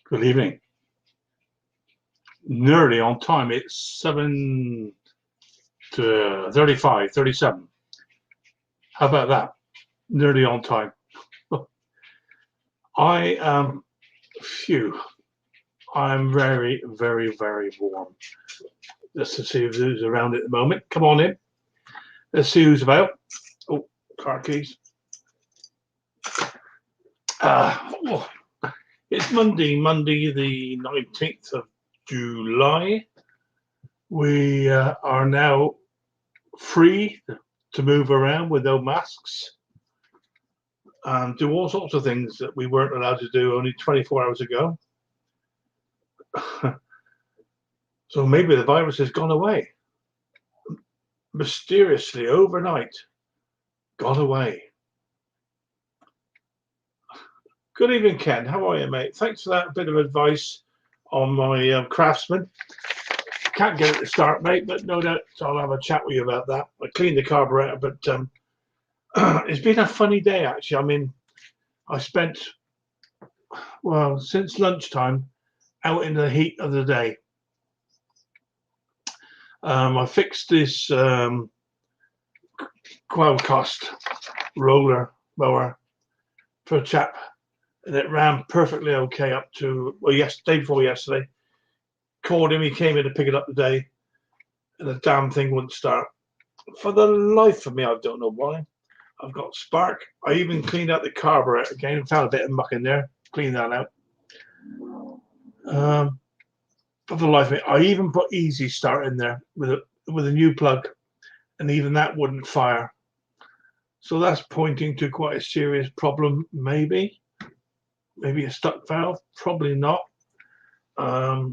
Good evening. Nearly on time. It's 7 to 35, 37. How about that? Nearly on time. I am, phew, I'm very, very, very warm. Let's see who's around at the moment. Come on in. Let's see who's about. Oh, car keys. Oh, it's Monday the 19th of July. We are now free to move around with no masks and do all sorts of things that we weren't allowed to do only 24 hours ago. So maybe the virus has gone away. Mysteriously, overnight, gone away. Good evening, Ken. How are you, mate? Thanks for that bit of advice on my Craftsman. Can't get it to start, mate, but no doubt I'll have a chat with you about that. I cleaned the carburetor, but it's been a funny day, actually. I mean, I spent, well, since lunchtime out in the heat of the day. I fixed this Quailcost roller mower for a chap, and it ran perfectly okay up to, well, day before yesterday. Called him, he came in to pick it up today, and the damn thing wouldn't start. For the life of me, I don't know why. I've got spark. I even cleaned out the carburetor again, found a bit of muck in there, cleaned that out. For the life of me, I even put Easy Start in there with a new plug, and even that wouldn't fire. So that's pointing to quite a serious problem, maybe. Maybe a stuck valve, probably not. I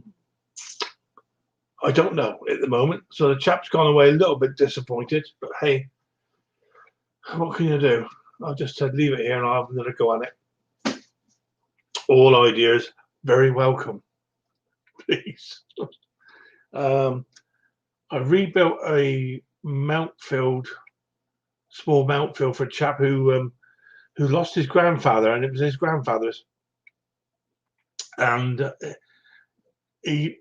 don't know at the moment. So the chap's gone away a little bit disappointed, but hey, what can you do? I just said leave it here and I'll have another go at it. All ideas very welcome, please. I rebuilt a small mount field for a chap who lost his grandfather, and it was his grandfather's. And he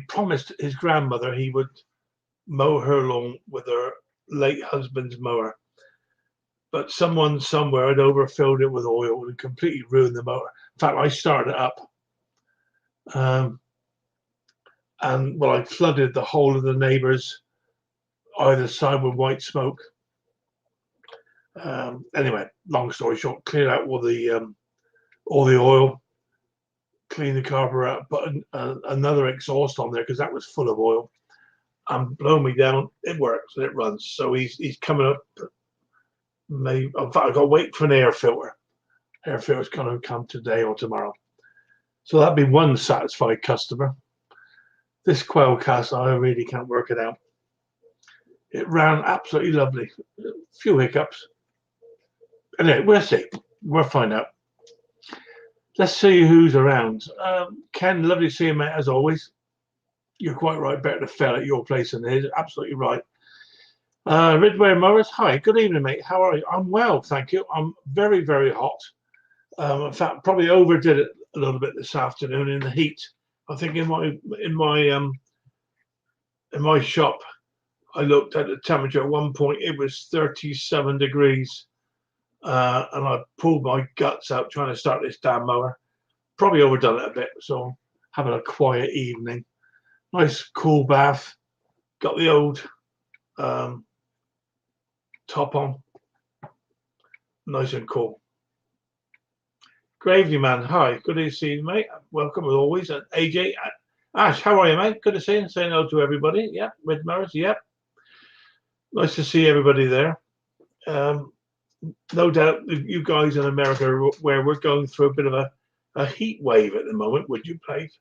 promised his grandmother he would mow her lawn with her late husband's mower. But someone somewhere had overfilled it with oil and completely ruined the mower. In fact, I started it up. And I flooded the whole of the neighbours either side with white smoke. Anyway, long story short, cleared out all the oil, cleaned the carburetor, put another exhaust on there because that was full of oil, and blow me down. It works and it runs. So he's coming up. Maybe in fact, I've got to wait for an air filter. Air filter's going to come today or tomorrow. So that'd be one satisfied customer. This Quailcast, I really can't work it out. It ran absolutely lovely. A few hiccups. Anyway, we'll see. We'll find out. Let's see who's around. Ken, lovely to see you, mate, as always. You're quite right. Better to fail at your place than his. Absolutely right. Ridway Morris, hi. Good evening, mate. How are you? I'm well, thank you. I'm very, very hot. In fact, probably overdid it a little bit this afternoon in the heat. I think in my shop, I looked at the temperature at one point. It was 37 degrees. And I pulled my guts out trying to start this damn mower. Probably overdone it a bit, so having a quiet evening. Nice cool bath. Got the old top on. Nice and cool. Gravely man, hi. Good to see you, mate. Welcome as always. And AJ, Ash, how are you, mate? Good to see you. Say hello to everybody. Yeah, Red Morris, yeah. Nice to see everybody there. No doubt you guys in America, where we're going through a bit of a heat wave at the moment, would you please?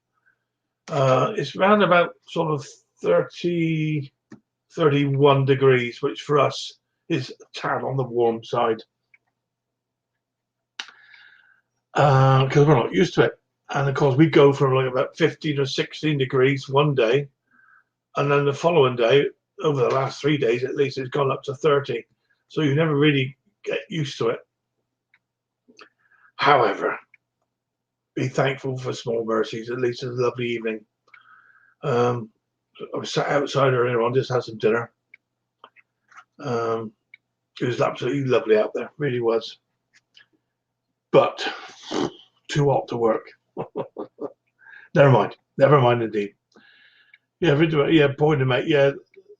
It's around about sort of 30, 31 degrees, which for us is a tad on the warm side. Because we're not used to it. And of course, we go from like about 15 or 16 degrees one day, and then the following day, over the last 3 days at least, it's gone up to 30. So you never really get used to it. However, be thankful for small mercies. At least it's a lovely evening. I was sat outside earlier on, just had some dinner. It was absolutely lovely out there, really was. But too hot to work. Never mind indeed. Yeah, point to make. Yeah,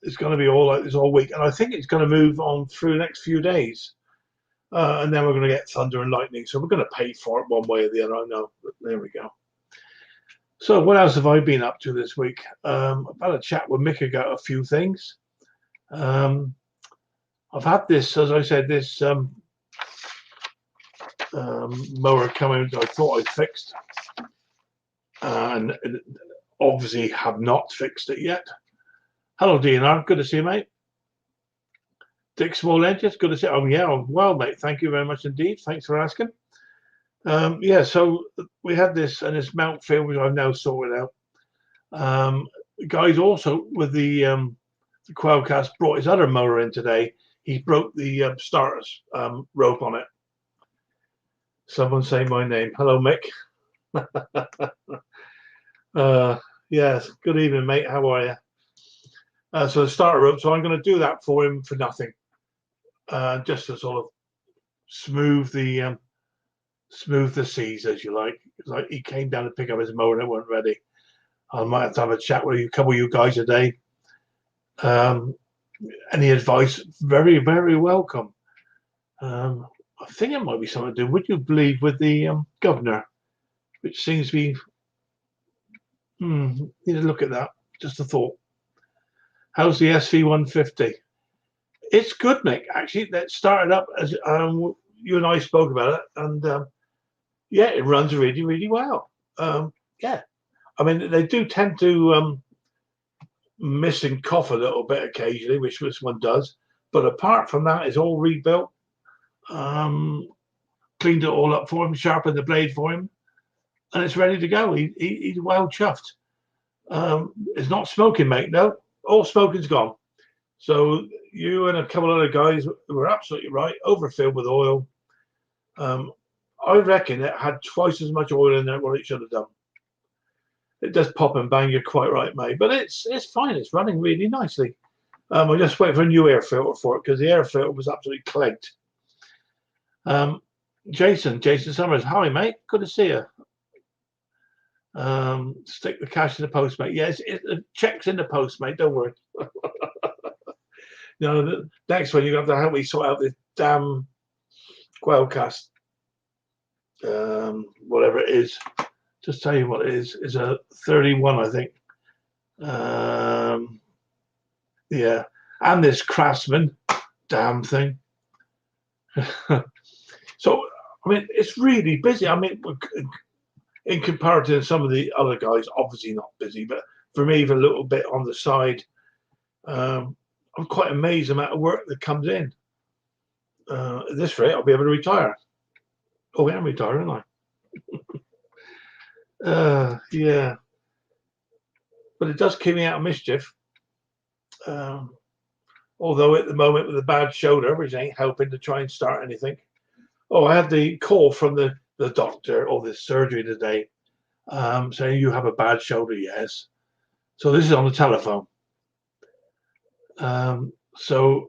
it's going to be all like this all week, and I think it's going to move on through the next few days. And then we're going to get thunder and lightning, so we're going to pay for it one way or the other. I know, but there we go. So what else have I been up to this week? I've had a chat with Mick about a few things. I've had this, as I said, this mower coming. I thought I'd fixed, and obviously have not fixed it yet. Hello, DNR. Good to see you, mate. Dick Small Edges. Good to see you. Oh, yeah. Well, mate. Thank you very much indeed. Thanks for asking. Yeah, so we had this and this mount field, which I've now sorted out. Guys also with the Quailcast brought his other mower in today. He broke the starter's rope on it. Someone say my name. Hello, Mick. Yes, good evening, mate. How are you? So the starter rope. So I'm going to do that for him for nothing, just to sort of smooth the seas, as you like. Like he came down to pick up his mower and it wasn't ready. I might have to have a chat with a couple of you guys today. Any advice? Very, very welcome. I think it might be something to do, would you believe, with the governor, which seems to be. Need to look at that. Just a thought. How's the SV150? It's good, Nick. Actually, that started up as you and I spoke about it, and yeah, it runs really, really well. Yeah, I mean, they do tend to miss and cough a little bit occasionally, which this one does. But apart from that, it's all rebuilt. Cleaned it all up for him, sharpened the blade for him, and it's ready to go. He's well chuffed. It's not smoking, mate. No, all smoking's gone. So you and a couple other guys were absolutely right. Overfilled with oil. I reckon it had twice as much oil in there what it should have done. It does pop and bang. You're quite right, mate. But it's fine. It's running really nicely. I just wait for a new air filter for it because the air filter was absolutely clogged. Jason Summers. Hi, mate. Good to see you. Stick the cash in the post, mate. Yes, the check's in the post, mate. Don't worry. The next one, you have to help me sort out this damn Quailcast. Whatever it is. Just tell you what it is a 31, I think. Yeah. And this Craftsman damn thing. So, I mean, it's really busy. I mean, in comparison to some of the other guys, obviously not busy, but for me, even a little bit on the side, I'm quite amazed the amount of work that comes in. At this rate, I'll be able to retire. Oh, I am retired, aren't I? Yeah. But it does keep me out of mischief. Although at the moment with a bad shoulder, which ain't helping to try and start anything. Oh, I had the call from the doctor or the surgery today saying you have a bad shoulder, yes. So this is on the telephone. So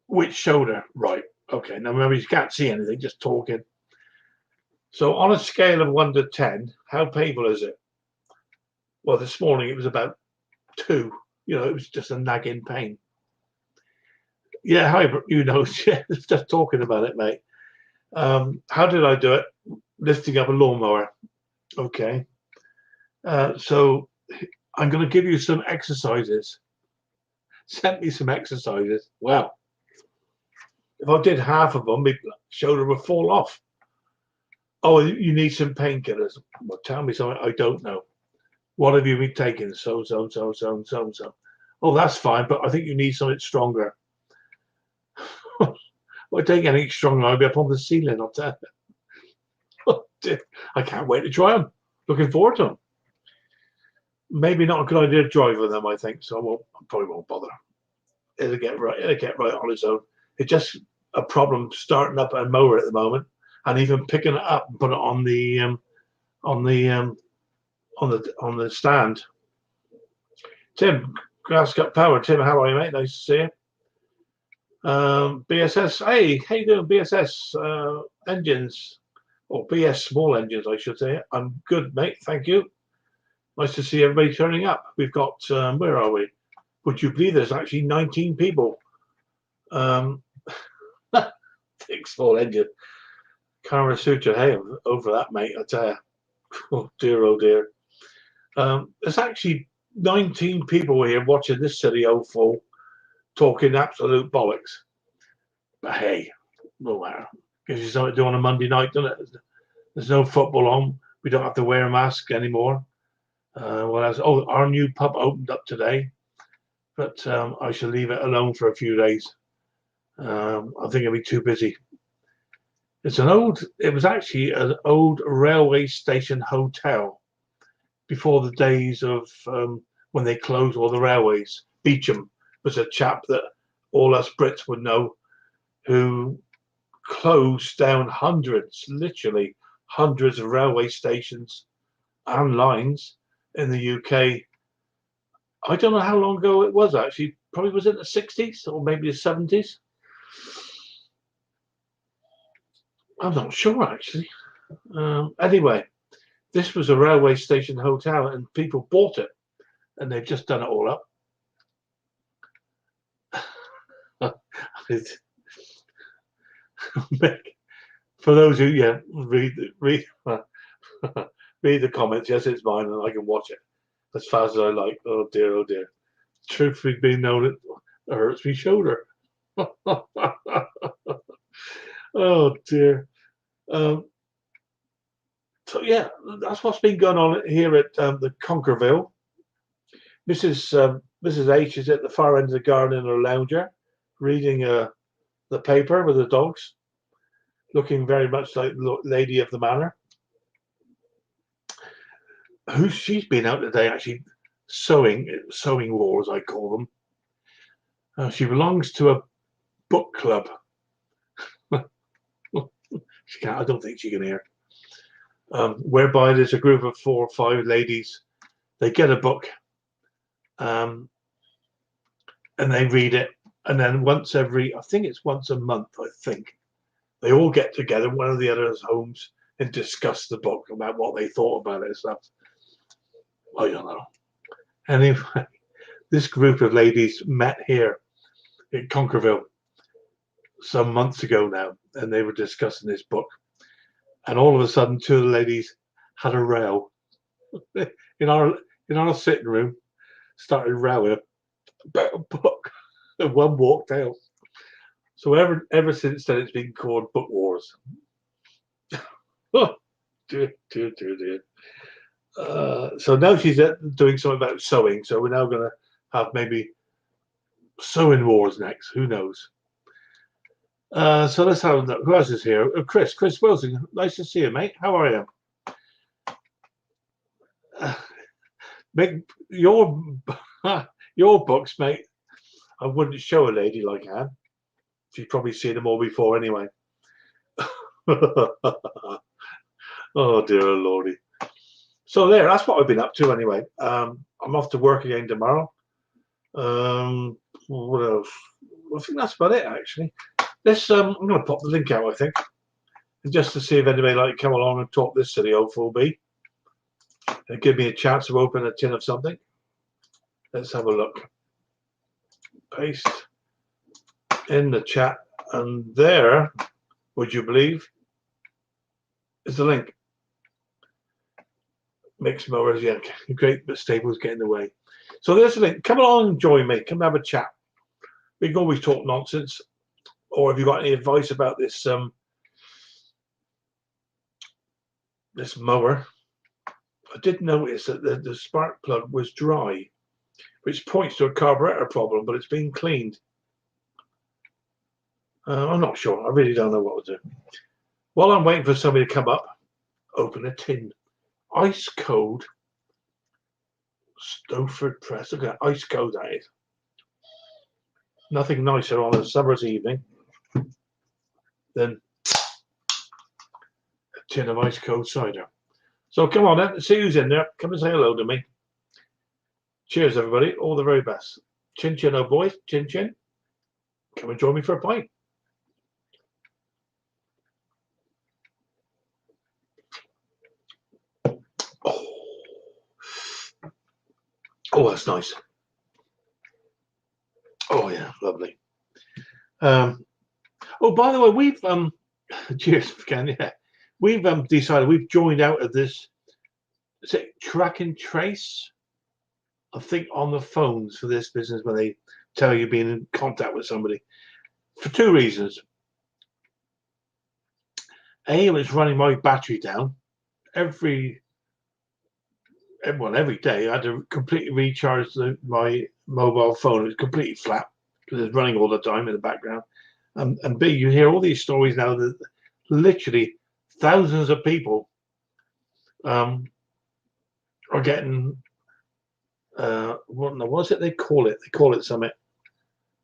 which shoulder? Right. Okay. Now remember, you can't see anything, just talking. So on a scale of 1 to 10, how painful is it? Well, this morning it was about 2. It was just a nagging pain. Yeah, hi, just talking about it, mate. How did I do it? Lifting up a lawnmower. Okay. So I'm going to give you some exercises. Sent me some exercises. Wow. If I did half of them, my shoulder would fall off. Oh, you need some painkillers. Well, tell me something I don't know. What have you been taking? So. Oh, that's fine, but I think you need something stronger. Well, I take anything stronger, I'll be up on the ceiling, I'll tell you. I can't wait to try them. Looking forward to them. Maybe not a good idea to drive with them, I think, so I probably won't bother. It'll get right on its own. It's just a problem starting up a mower at the moment. and even picking it up and put it on the on the stand. Tim, Grass Cut Power. Tim, how are you, mate? Nice to see you. BSS, hey, how you doing, BSS engines, or BS small engines, I should say. I'm good, mate. Thank you. Nice to see everybody turning up. We've got, where are we? Would you believe there's actually 19 people? Big small engine. Kara Sutra, hey, over that, mate, I tell you. Oh dear, oh dear. There's actually 19 people here watching this silly old fool talking absolute bollocks. But hey, no matter. Gives you something to do on a Monday night, doesn't it? There's no football on. We don't have to wear a mask anymore. Our new pub opened up today, but I shall leave it alone for a few days. I think it'll be too busy. It was actually an old railway station hotel before the days of when they closed all the railways. Beecham was a chap that all us Brits would know, who closed down literally hundreds of railway stations and lines in the UK. I don't know how long ago it was actually. Probably was it the 60s or maybe the 70s. I'm not sure actually. Anyway, this was a railway station hotel and people bought it and they've just done it all up. For those who read read the comments, yes, it's mine and I can watch it as fast as I like. Oh dear, oh dear. Truth being known, it hurts me shoulder. Oh dear. So yeah, that's what's been going on here at the Conkerville. Mrs. H is at the far end of the garden in her lounger, reading the paper with the dogs, looking very much like the lady of the manor. She's been out today actually sewing wars, I call them. She belongs to a book club. I don't think she can hear. Whereby there's a group of 4 or 5 ladies. They get a book, and they read it, and then I think it's once a month. I think they all get together in one of the other's homes and discuss the book about what they thought about it and stuff. I don't know. Anyway, this group of ladies met here in Conkerville some months ago now, and they were discussing this book. And all of a sudden, 2 of the ladies had a row in our sitting room. Started rowing about a book, and one walked out. So ever since then, it's been called Book Wars. Oh, dear. So now she's doing something about sewing. So we're now going to have maybe sewing wars next. Who knows? So let's have a look. Who else is here? Chris Wilson. Nice to see you, mate. How are you? Make your books, mate. I wouldn't show a lady like Anne. She's probably seen them all before anyway. Oh dear lordy. So that's what I've been up to anyway. I'm off to work again tomorrow. What else? I think that's about it actually. I'm going to pop the link out, I think, just to see if anybody like to come along and talk this silly old fool be, and give me a chance to open a tin of something. Let's have a look. Paste in the chat, and there, would you believe, is the link. Mixed mowers, yeah, great, but stables get in the way. So there's the link. Come along and join me. Come have a chat. We can always talk nonsense. Or if you've got any advice about this this mower, I did notice that the spark plug was dry, which points to a carburetor problem, but it's been cleaned. I'm not sure. I really don't know what to do. While I'm waiting for somebody to come up, open a tin. Ice cold Stowford Press. Look at that ice cold that is. Nothing nicer on a summer's evening than tin of ice cold cider. So come on then, see who's in there. Come and say hello to me. Cheers, everybody. All the very best. Chin chin, oh boys. Chin chin. Come and join me for a pint. Oh, that's nice. Oh yeah, lovely. Oh, by the way, we've cheers, Ken. Yeah, we've decided we've joined out of this. Is it track and trace? I think on the phones for this business when they tell you being in contact with somebody for two reasons. A, it was running my battery down every day. I had to completely recharge my mobile phone. It was completely flat because it's running all the time in the background. And B, you hear all these stories now that literally thousands of people are getting what's it they call it? They call it something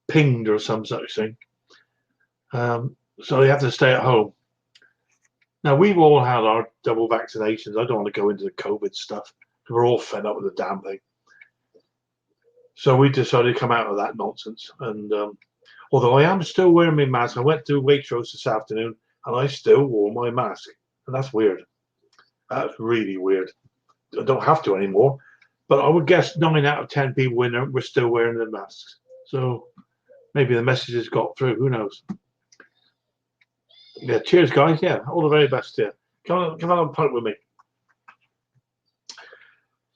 pinged or some such thing. So they have to stay at home. Now we've all had our double vaccinations. I don't want to go into the COVID stuff. We're all fed up with the damn thing. So we decided to come out of that nonsense. And although I am still wearing my mask, I went to Waitrose this afternoon and I still wore my mask. And that's weird. That's really weird. I don't have to anymore. But I would guess 9 out of 10 people in there were still wearing their masks. So maybe the message has got through. Who knows? Yeah, cheers, guys. Yeah, all the very best here. Come on and punt with me.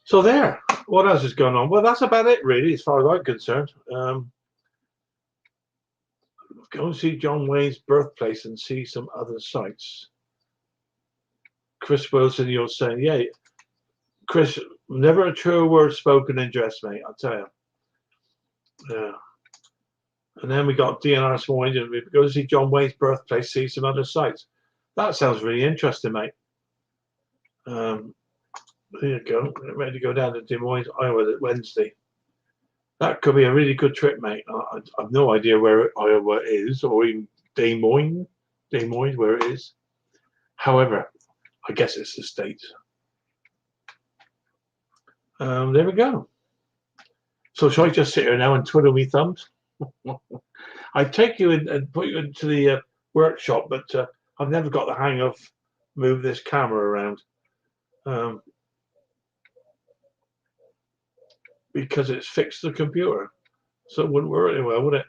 So there. What else is going on? Well, that's about it, really, as far as I'm concerned. Go and see John Wayne's birthplace and see some other sites. Chris Wilson, you're saying, yeah, Chris, never a truer word spoken in dress, mate. I'll tell you. Yeah. And then we got DNR this morning, and we go to see John Wayne's birthplace, see some other sites. That sounds really interesting, mate. There you go. Get ready to go down to Des Moines, Iowa, Wednesday. That could be a really good trip, mate. I have no idea where Iowa is, or even Des Moines, where it is. However, I guess it's the States. There we go. So shall I just sit here now and twiddle my thumbs? I'd take you in and put you into the workshop, but I've never got the hang of move this camera around because it's fixed the computer, so it wouldn't work anyway, would it?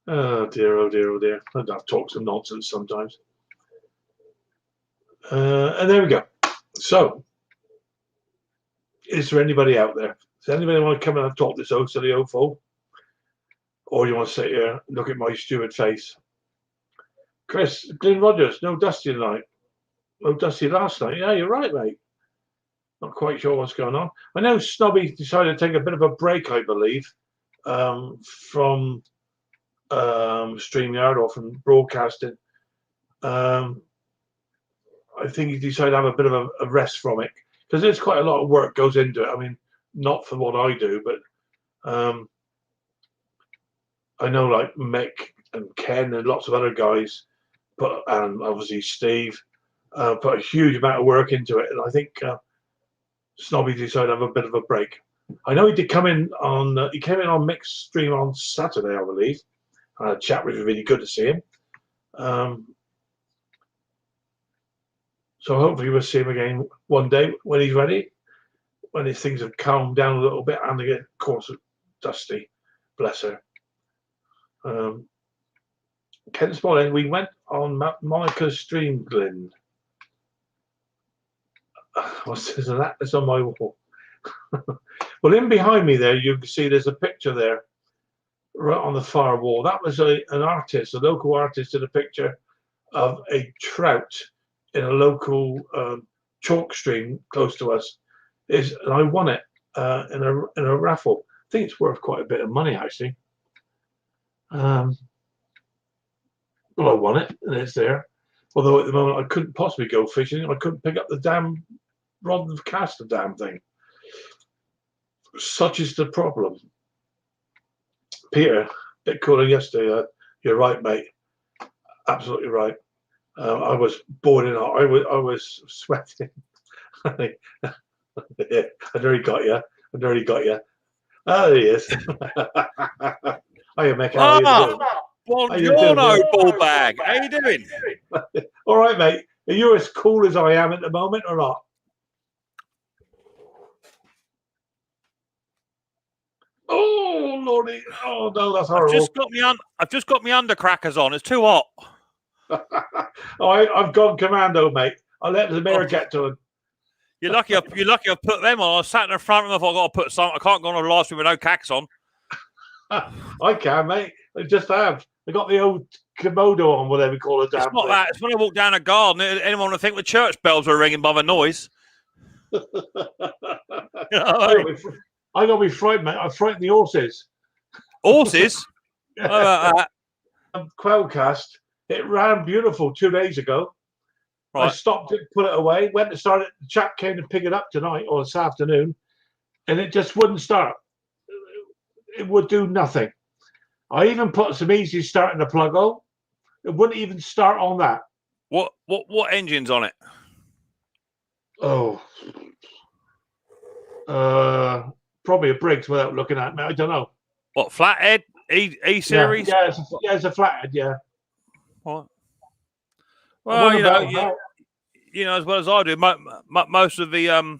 Oh dear, oh dear, oh dear. I've talked some nonsense sometimes. And there we go. So, is there anybody out there? Does anybody want to come in and talk this old silly old fool? Or do you want to sit here and look at my stupid face? Chris, Glyn Rogers, no Dusty tonight. No Dusty last night. Yeah, you're right, mate. Not quite sure what's going on. I know Snobby decided to take a bit of a break, I believe, from StreamYard or from broadcasting. I think he decided to have a bit of a rest from it because there's quite a lot of work goes into it. I mean, not for what I do, but I know like Mick and Ken and lots of other guys, and obviously Steve, put a huge amount of work into it. And I think Snobby decided to have a bit of a break. I know he did come in on, he came in on Mick's stream on Saturday, I believe. Chat was really good to see him. So hopefully we'll see him again one day when he's ready, when his things have calmed down a little bit, and again, of course, Dusty, bless her. Ken Spaulding, we went on Monica's stream, Glyn. What's this? That's on my wall. Well, in behind me there, you can see there's a picture there, right on the far wall. That was an artist, a local artist, did a picture of a trout in a local chalk stream close to us. And I won it in a raffle. I think it's worth quite a bit of money actually. Well, I won it, and it's there. Although at the moment I couldn't possibly go fishing. I couldn't pick up the damn rod and cast the damn thing. Such is the problem. Peter, bit cooler yesterday. You're right, mate. Absolutely right. I was boiling hot. I was sweating. I nearly got you. I nearly got you. Oh, there he is. Hiya, Mick. How are you doing? How you doing? Buongiorno, ball bag. How you doing? All right, mate. Are you as cool as I am at the moment, or not? Oh, Lordy. Oh, no, that's horrible. I've just got my undercrackers on. It's too hot. I've gone commando, mate. I'll let the mayor get to him. You're lucky. I've put them on. I sat in the front room. I've got to put some. I can't go on a last stream with no cacks on. I can, mate. I just have. I got the old Komodo on, whatever you call it. It's not that. It's when I walk down a garden. Anyone would think the church bells were ringing by the noise. I got to be frightened, mate. I frightened the horses. Horses? How about that? Quailcast. It ran beautiful 2 days ago. Right. I stopped it, put it away, went to start it. The chap came to pick it up tonight or this afternoon, and it just wouldn't start. It would do nothing. I even put some easy start in the plug hole. It wouldn't even start on that. What engine's on it? Oh, probably a Briggs without looking at me. I don't know. What, flathead? E series? Yeah, it's a flathead. Yeah. What? Well, you know, as well as I do, most of the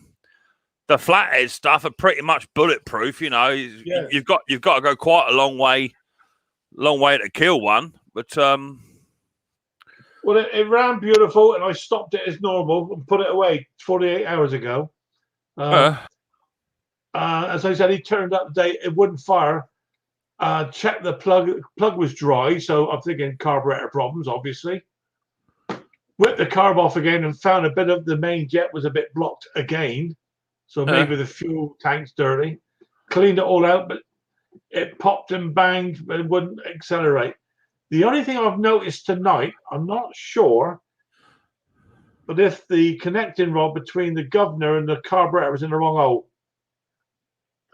flathead stuff are pretty much bulletproof. You know, you've got to go quite a long way to kill one. But well, it ran beautiful, and I stopped it as normal and put it away 48 hours ago. As I said, he turned up today. It wouldn't fire. Checked the plug. The plug was dry, so I'm thinking carburetor problems, obviously. Whipped the carb off again and found a bit of the main jet was a bit blocked again. So maybe the fuel tank's dirty. Cleaned it all out, but it popped and banged, but it wouldn't accelerate. The only thing I've noticed tonight, I'm not sure, but if the connecting rod between the governor and the carburetor was in the wrong hole.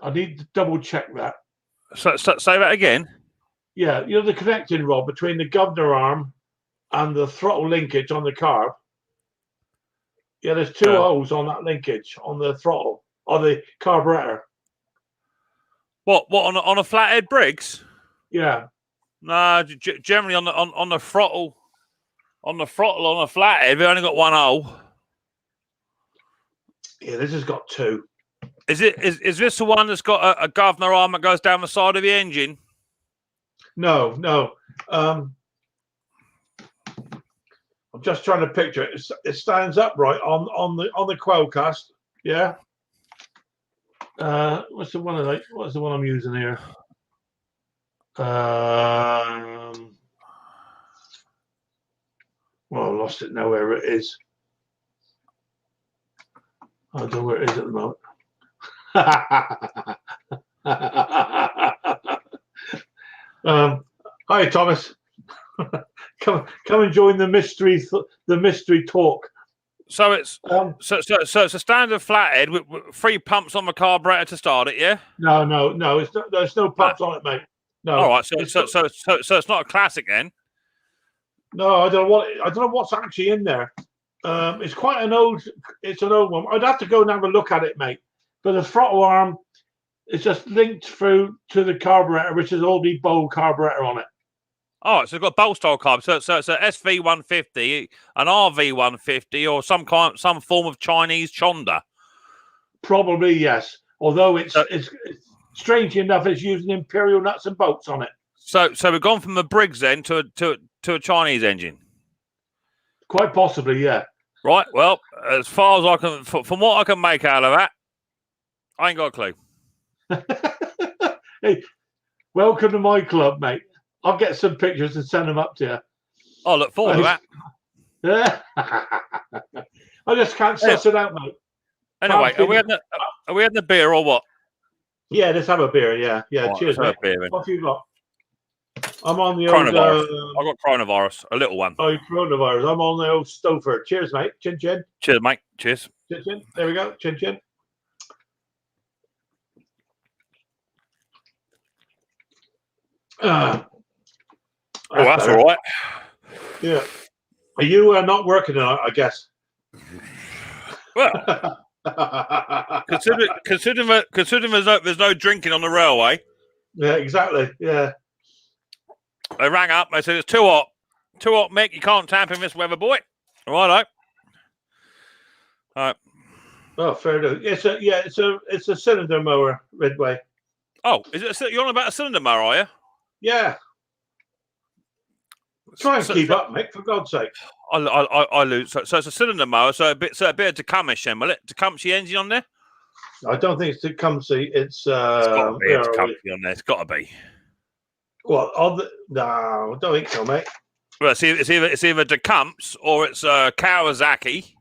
I need to double check that. So say that again. Yeah, you know the connecting rod between the governor arm and the throttle linkage on the carb. Yeah, there's two holes on that linkage on the throttle or the carburetor. What on a flathead Briggs? Yeah. No, generally on the throttle on a flathead, we only got one hole. Yeah, this has got two. Is this the one that's got a governor arm that goes down the side of the engine? No. I'm just trying to picture it. It stands upright on the Quailcast. Yeah. What's the one I'm using here? Well, I lost it now. Where it is? I don't know where it is at the moment. Hi, Thomas. Come and join the mystery talk. So it's so it's a standard flathead with 3 pumps on the carburetor to start it, yeah? No. There's no pumps on it, mate. No. All right. So it's not a classic then. No, I don't know what's actually in there. It's quite an old. It's an old one. I'd have to go and have a look at it, mate. But the throttle arm is just linked through to the carburetor, which is all the bowl carburetor on it. Oh, so it's got bowl style carb. So it's a SV150, an RV150, or some form of Chinese Chonda. Probably yes. Although it's strangely enough, it's using imperial nuts and bolts on it. So we've gone from a Briggs then to a Chinese engine. Quite possibly, yeah. Right. Well, as far as I can, from what I can make out of that, I ain't got a clue. Hey, welcome to my club, mate. I'll get some pictures and send them up to you. I look forward to that. Yeah. I just can't suss it out, mate. Anyway, are we having the beer or what? Yeah, let's have a beer. Yeah. Right, cheers, mate. What have you got? I'm on the coronavirus. I've got coronavirus, a little one. Oh, coronavirus. I'm on the old Stouffer. Cheers, mate. Chin chin. Cheers, mate. Cheers. Chin chin. There we go. Chin chin. That's all right. Yeah. Are you not working tonight, I guess? Well, considering there's no drinking on the railway. Yeah, exactly. Yeah. They rang up. They said it's too hot, Mick. You can't tap in this weather, boy. All right. Oh, fair enough. It's a cylinder mower, Ridway. Oh, is it? You're on about a cylinder mower, are you? Yeah. Try and keep up, Mick, for God's sake. I lose. So it's a cylinder mower. So a bit of Tecumseh, then, will it? Tecumseh engine on there? I don't think it's Tecumseh. It's got to be a Tecumseh on there. It's got to be. What? No, I don't think so, mate. Well, it's either Tecumseh or it's Kawasaki.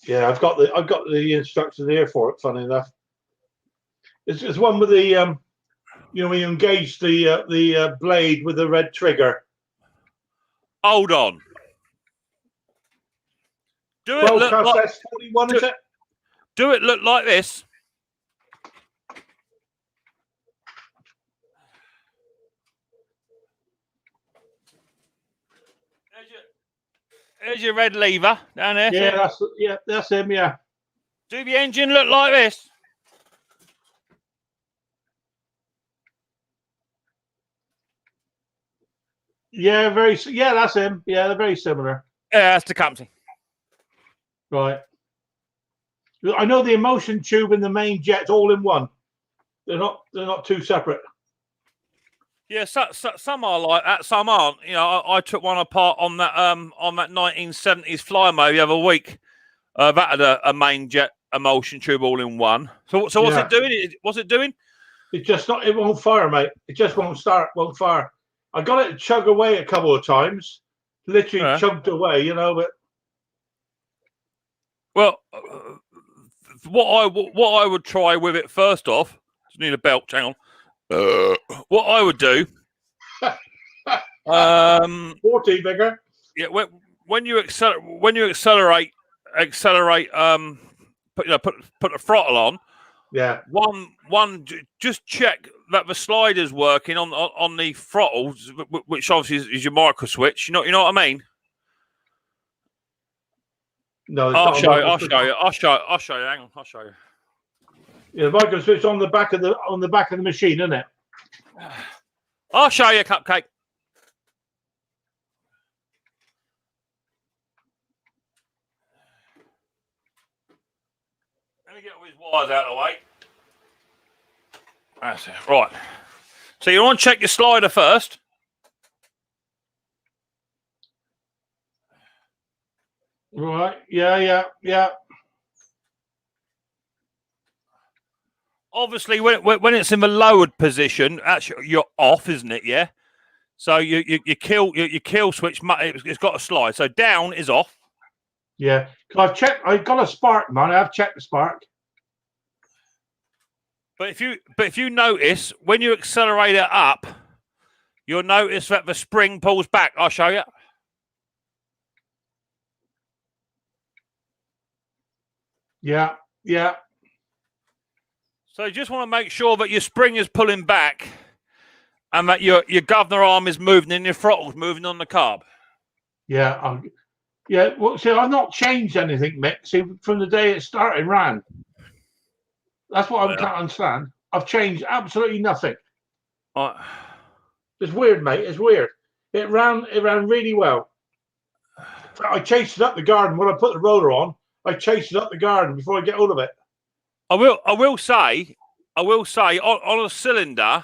Yeah, I've got the instructions here for it. Funny enough, it's one with the when you engage the blade with the red trigger. Hold on. Do it look like S41, is it? Do it look like this? There's your red lever down there. Yeah, that's him. Yeah. Do the engine look like this? Yeah, that's him. Yeah, they're very similar. Yeah, that's Tecumseh. Right. I know the emulsion tube and the main jet's all in one. They're not two separate. Yeah, some are like that, some aren't. You know, I took one apart on that 1970s Flymo the other week. That had a main jet emulsion tube all in one. So what's it doing? What's it doing? It won't fire, mate. It just won't start, won't fire. I got it to chug away a couple of times. Literally chugged away, but well, what I would try with it first off, just need a belt, hang on. What I would do, 14 bigger. Yeah, when you accelerate, put the throttle on. Yeah. One, just check that the slider's working on the throttle, which obviously is your micro switch. You know what I mean? No, I'll show you. Hang on, I'll show you. Yeah, the micro switch on the back of the machine, isn't it? I'll show you, Cupcake. Let me get all his wires out of the way. That's it. Right. So you want to check your slider first. Right. Yeah. Obviously, when it's in the lowered position, actually you're off, isn't it? Yeah. So your kill switch, it's got a slide. So down is off. Yeah. I've checked. I've got a spark, man. I've checked the spark. But if you notice when you accelerate it up, you'll notice that the spring pulls back. I'll show you. Yeah. So you just want to make sure that your spring is pulling back and that your governor arm is moving and your throttle's moving on the carb. Yeah. Well, see, I've not changed anything, Mick. See, from the day it started, ran. That's what I can't understand. I've changed absolutely nothing. It's weird, mate. It's weird. It ran really well. I chased it up the garden when I put the roller on. I chased it up the garden before I get hold of it. I will say, on a cylinder,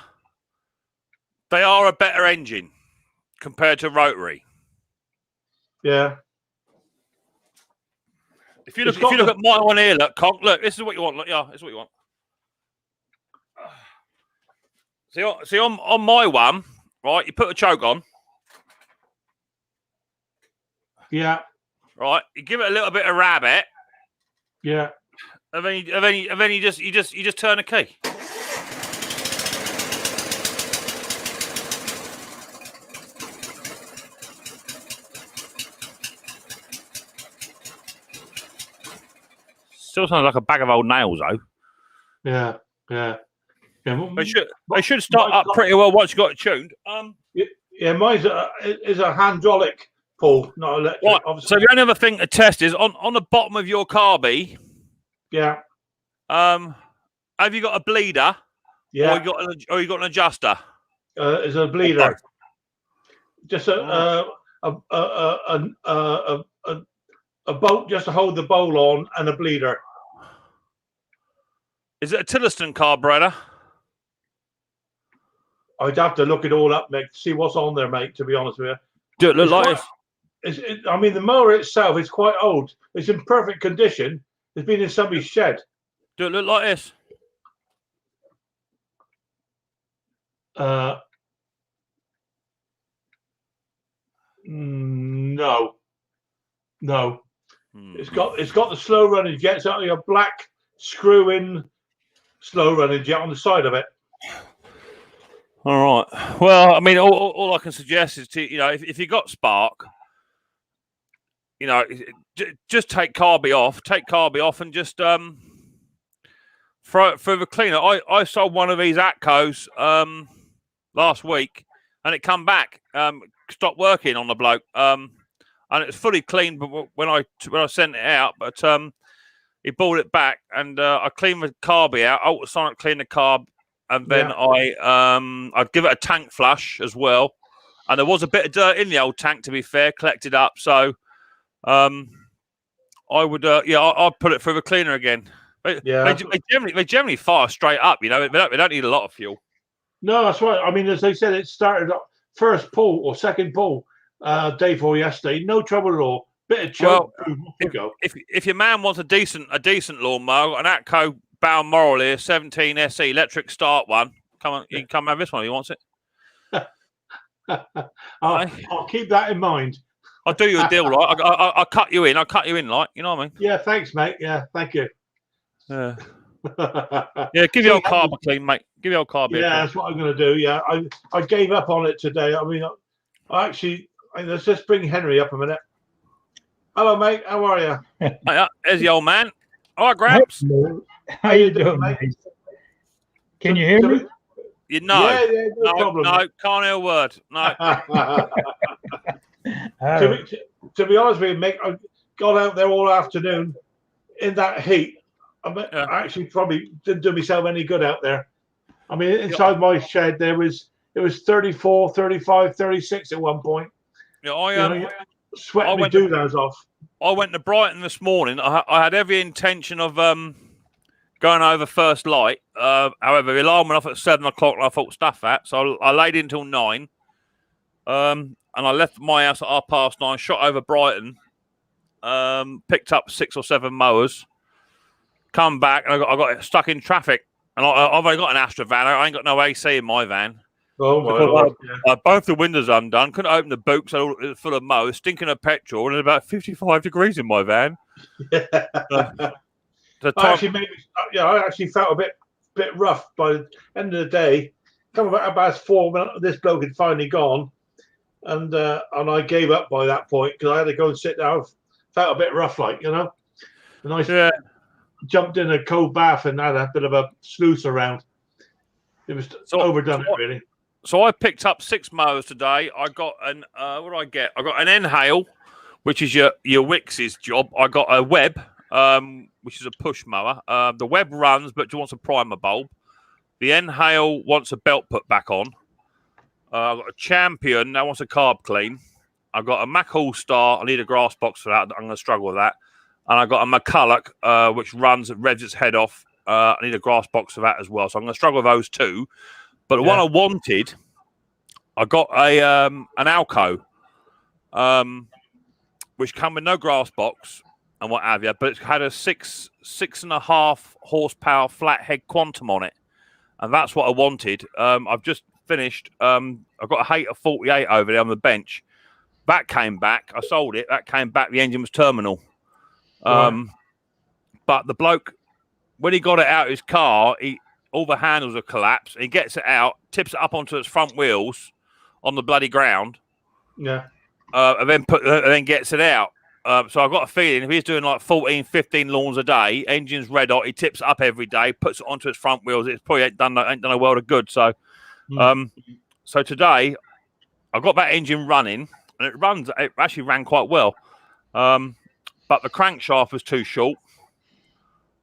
they are a better engine compared to rotary. Yeah. If you look at my one here, look, this is what you want. Look, yeah, this is what you want. See on my one, right? You put a choke on. Yeah. Right. You give it a little bit of rabbit. Yeah. And then you just turn a key. Still sounds like a bag of old nails, though. Yeah. They should start up pretty well once you got it tuned. Yeah, mine's is a hydraulic pull, not electric. Right. So the only other thing to test is on the bottom of your carby. Yeah. Have you got a bleeder? Yeah. Or you got an adjuster? Is a bleeder. Just a bolt just to hold the bowl on, and a bleeder. Is it a Tillotson carburetor? I'd have to look it all up, mate, to see what's on there, mate, to be honest with you. Do it look like this? I mean, the mower itself is quite old. It's in perfect condition. It's been in somebody's shed. Do it look like this? No. It's got the slow running jet. It's only a black screw-in slow running jet on the side of it. All right. Well, I mean, all I can suggest is to if you got spark, just take carby off, and just throw it through the cleaner. I sold one of these Atcos last week, and it come back, stopped working on the bloke, and it was fully cleaned. But when I sent it out, but he brought it back, and I cleaned the carby out. Ultrasonic cleaned the carb, and then I'd give it a tank flush as well. And there was a bit of dirt in the old tank, to be fair, collected up. So I would I'd put it through the cleaner again. They generally fire straight up. They don't need a lot of fuel. No, that's right. I mean, as they said, it started up first pull or second pull day before yesterday. No trouble at all. Bit of choke. Well, if your man wants a decent lawnmower, an Atco Balmoral here, 17 SE electric start one, come on, you can come have this one if he wants it. I'll keep that in mind. I'll do you a deal, right? I'll cut you in. I'll cut you in, like, you know what I mean? Yeah, thanks, mate. Yeah, thank you. Yeah. Yeah, give your carb a clean, mate. Give your carb. Yeah, that's what I'm going to do. Yeah, I gave up on it today. I mean, let's just bring Henry up a minute. Hello, mate. How are you? There's the old man. All right, Gramps. How you doing, mate? Can you hear me? You know. Yeah, no problem. No, can't hear a word. No. To be honest with you, Mick, I got out there all afternoon in that heat. I actually probably didn't do myself any good out there. I mean, inside my shed, it was 34, 35, 36 at one point. Yeah, sweating my doodads off. I went to Brighton this morning. I had every intention of going over first light. However, the alarm went off at 7 o'clock, and I thought, stuff that. So I laid in till 9. And I left my house at 9:30, shot over Brighton, picked up 6 or 7 mowers, come back, and I got stuck in traffic. And I've only got an Astra van. I ain't got no AC in my van. Oh, my Lord. Both the windows undone. Couldn't open the boot because it was full of mowers, stinking of petrol, and about 55 degrees in my van. I actually felt a bit rough by the end of the day. Come about 4 when this bloke had finally gone, and I gave up by that point because I had to go and sit down. Felt a bit rough, like, and I jumped in a cold bath and had a bit of a sluice around. It was overdone, really. So I picked up 6 mowers today. I got an what did I get? I got an Enhale, which is your Wix's job. I got a Webb, which is a push mower. The Webb runs, but wants a primer bulb. The Enhale wants a belt put back on. I've got a Champion that wants a carb clean. I've got a Mac All Star. I need a grass box for that. I'm going to struggle with that. And I got a McCulloch, which revs its head off. I need a grass box for that as well. So I'm going to struggle with those two. But the one I wanted, I got an Alco, which came with no grass box and what have you, but it had a 6.5 horsepower flathead Quantum on it, and that's what I wanted. I've just finished. I've got a Hater 48 over there on the bench. That came back. I sold it. That came back. The engine was terminal. But the bloke, when he got it out of his car, all the handles are collapsed. He gets it out, tips it up onto its front wheels on the bloody ground. Yeah. And then gets it out. So I've got a feeling if he's doing like 14, 15 lawns a day, engine's red hot, he tips it up every day, puts it onto its front wheels. It's probably ain't done a world of good. So, so today I got that engine running, and it actually ran quite well. But the crankshaft was too short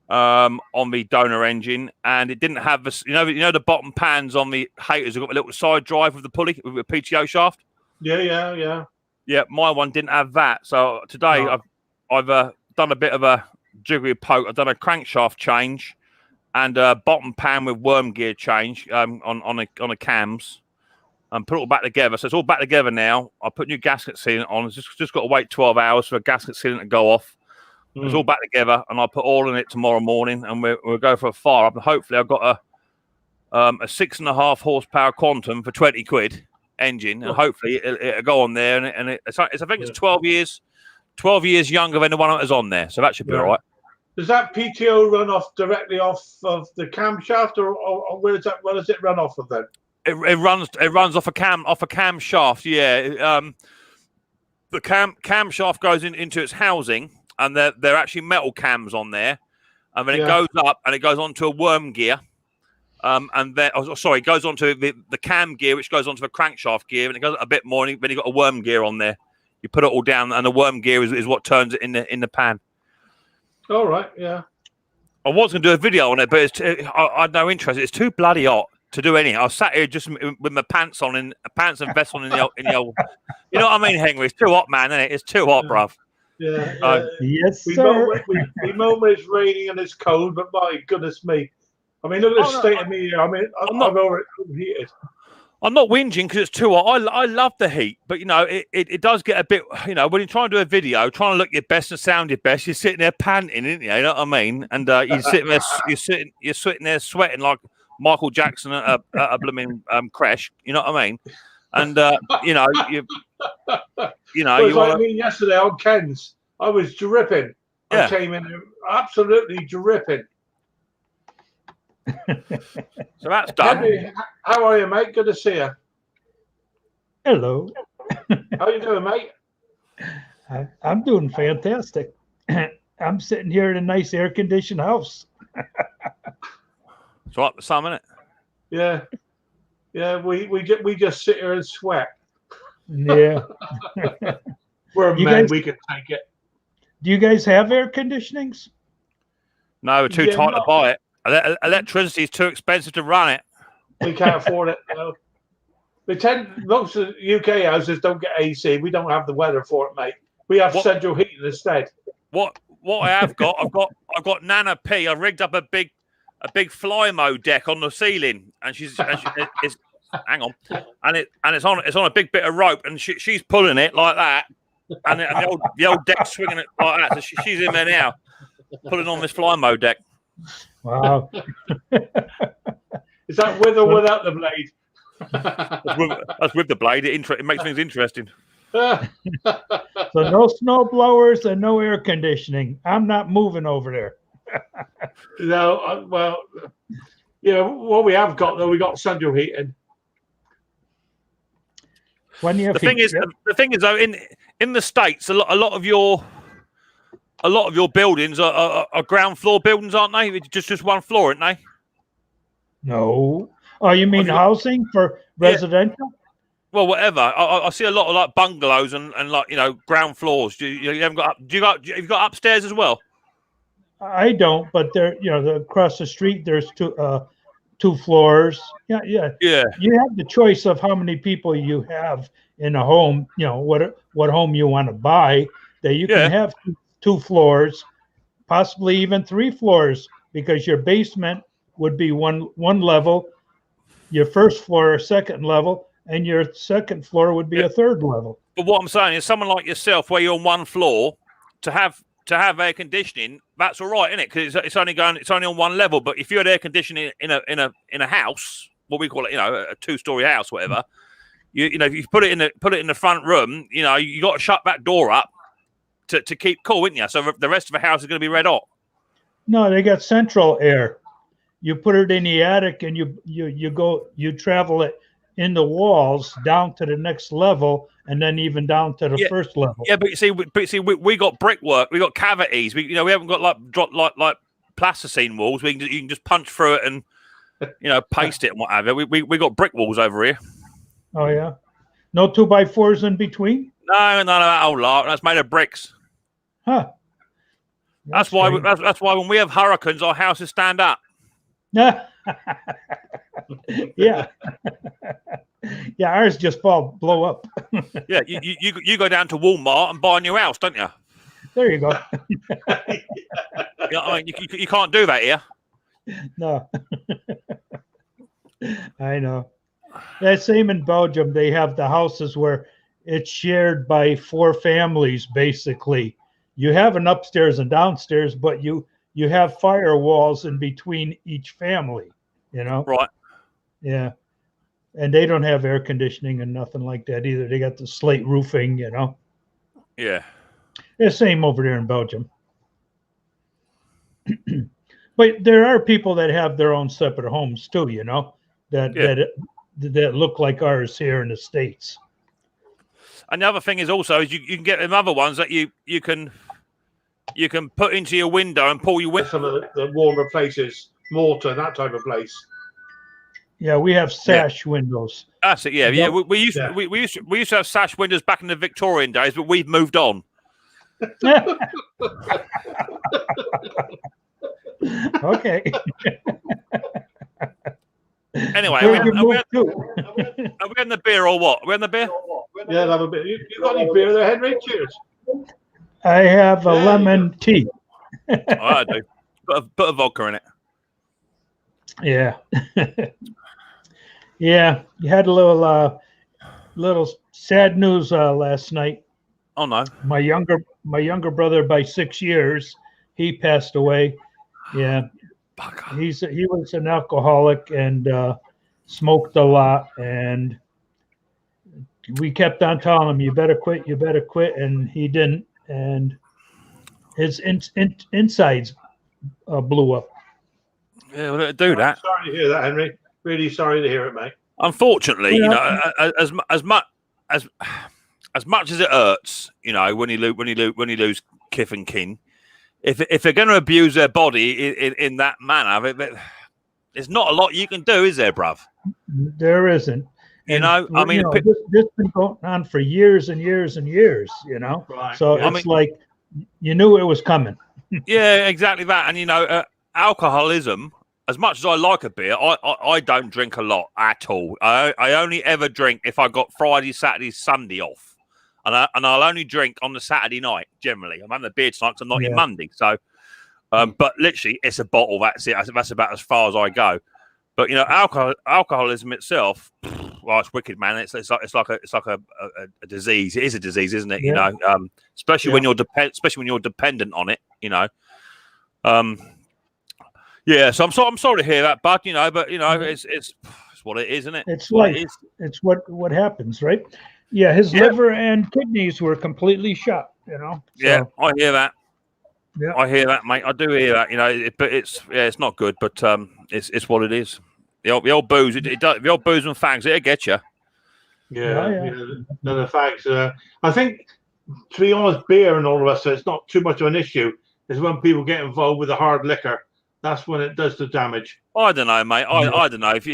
on the donor engine, and it didn't have the the bottom pans on the haters have got a little side drive with the pulley with a PTO shaft. Yeah. My one didn't have that. So today I've done a bit of a jiggery poke. I've done a crankshaft change and a bottom pan with worm gear change on the cams. And put it all back together. So it's all back together now. I put new gasket sealant on. It's just got to wait 12 hours for a gasket sealant to go off. It's all back together, and I'll put oil in it tomorrow morning, and we'll go for a fire up. And hopefully, I've got a 6.5 horsepower Quantum for 20 quid engine, and hopefully it'll go on there. And I think it's 12 years younger than the one that was on there, so that should be all right. Does that PTO run directly off of the camshaft, or where does it run off of then? It runs off a camshaft. Yeah, the camshaft goes into its housing, and they're actually metal cams on there, and then it goes up and it goes onto a worm gear, and then it goes onto the cam gear, which goes onto the crankshaft gear, and it goes a bit more. And then you got a worm gear on there. You put it all down, and the worm gear is what turns it in the pan. All right, yeah. I was going to do a video on it, but I had no interest. It's too bloody hot to do anything. I was sat here just with my pants on, pants and vest on in the old. You know what I mean, Henry? It's too hot, man, isn't it? It's too hot, bruv. Yeah. Yes, sir. We moan when it's raining and it's cold, but my goodness me. I mean, look at the state of me here. I mean, I'm overheated. I'm not whinging because it's too hot. I love the heat, but it does get a bit. When you're trying to do a video, trying to look your best and sound your best, you're sitting there panting, isn't you? You know what I mean? And you're sitting there sweating like Michael Jackson at a blooming crash. You know what I mean? And yesterday on Ken's, I was dripping. I came in absolutely dripping. So that's done. Henry, how are you, mate? Good to see you. Hello. How you doing, mate? I'm doing fantastic. I'm sitting here in a nice air-conditioned house. It's right for some, isn't it? Yeah. We just sit here and sweat. Yeah. We're men. We can take it. Do you guys have air conditionings? No, we're too tight to buy it. Electricity is too expensive to run it. We can't afford it. No. Most of the UK houses don't get AC. We don't have the weather for it, mate. We have central heating instead. What I have got, I've got Nana P. I rigged up a big Flymo deck on the ceiling, and she's hang on, and it's on a big bit of rope, and she's pulling it like that, and the old deck swinging it like that. So she's in there now, pulling on this Flymo deck. Wow. Is that with or without the blade? That's with the blade. It makes things interesting. So no snow blowers and no air conditioning. I'm not moving over there. No, well, what we have got though, we got central heating. The thing is though, in the States, a lot of your buildings are ground floor buildings, aren't they? Just one floor, aren't they? No. Oh, you mean housing for residential? Well, whatever. I see a lot of like bungalows and like ground floors. You haven't got you've got upstairs as well? I don't, but there across the street there's two floors. Yeah. You have the choice of how many people you have in a home. What home you want to buy. That you can have two floors, possibly even 3 floors, because your basement would be one level, your first floor a second level, and your second floor would be a third level. But what I'm saying is, someone like yourself, where you're on one floor, to have air conditioning, that's all right, isn't it? Because it's only on one level. But if you had air conditioning in a house, what we call it, a 2-story house, whatever, if you put it in the front room, you got to shut that door up to keep cool, wouldn't you? So the rest of the house is going to be red hot. No, they got central air. You put it in the attic, and you travel it in the walls down to the next level, and then even down to the first level. Yeah, but you see, we got brickwork, we got cavities. We haven't got like plasticine walls. You can just punch through it and paste it and whatever. We got brick walls over here. Oh yeah. No 2x4s in between? No, none of that old lot. That's made of bricks. Huh. That's why when we have hurricanes, our houses stand up. Yeah. Yeah. Yeah, ours just blow up. Yeah, you go down to Walmart and buy a new house, don't you? There you go. I mean, you can't do that here. No. I know. Yeah, same in Belgium. They have the houses where it's shared by 4 families, basically. You have an upstairs and downstairs, but you have firewalls in between each family, Right. Yeah. And they don't have air conditioning and nothing like that either. They got the slate roofing, Yeah. The same over there in Belgium. But there are people that have their own separate homes too, that look like ours here in the States. And the other thing is also you can get them other ones that you can put into your window and pull your window. Some of the warmer places, Malta, that type of place. Yeah, we have sash windows. That's it. Yeah, yeah. We used to have sash windows back in the Victorian days, but we've moved on. Okay. Anyway, are we on the beer or what? Are we on the beer? Yeah, I'll have a bit. You got any beer there, Henry? Cheers. I have a lemon tea. Oh, I do. Put a vodka in it. Yeah. Yeah, you had a little sad news last night. Oh no! My younger brother by 6 years, he passed away. Yeah, he was an alcoholic and smoked a lot, and we kept on telling him, "You better quit, and he didn't, and his insides blew up. Yeah, well, do that. Sorry to hear that, Henry. Really sorry to hear it, mate. Unfortunately, as much as it hurts, when you lose kith and kin, if they're going to abuse their body in that manner, there's not a lot you can do, is there, bruv? There isn't. I mean, this been going on for years and years and years. Right. So it's like you knew it was coming. Yeah, exactly that. And alcoholism. As much as I like a beer, I don't drink a lot at all. I only ever drink if I got Friday, Saturday, Sunday off, and I'll only drink on the Saturday night. Generally, I'm having a beer tonight because I'm not in Monday. So, but literally, it's a bottle. That's it. That's about as far as I go. But alcoholism itself, well, it's wicked, man. It's like a disease. It is a disease, isn't it? Yeah. Especially when you're dependent on it. Yeah, so I'm sorry to hear that, bud. But it's what it is, isn't it? It's life. It's what happens, right? Yeah, his liver and kidneys were completely shot. So. Yeah, I hear that. Yeah, I hear that, mate. I do hear that. But it's not good. But it's what it is. The old booze, the old booze and fags, it'll get you. Yeah. The fags. I think, to be honest, beer and all of us, it's not too much of an issue. It's when people get involved with the hard liquor. That's when it does the damage. I don't know, mate. I don't know if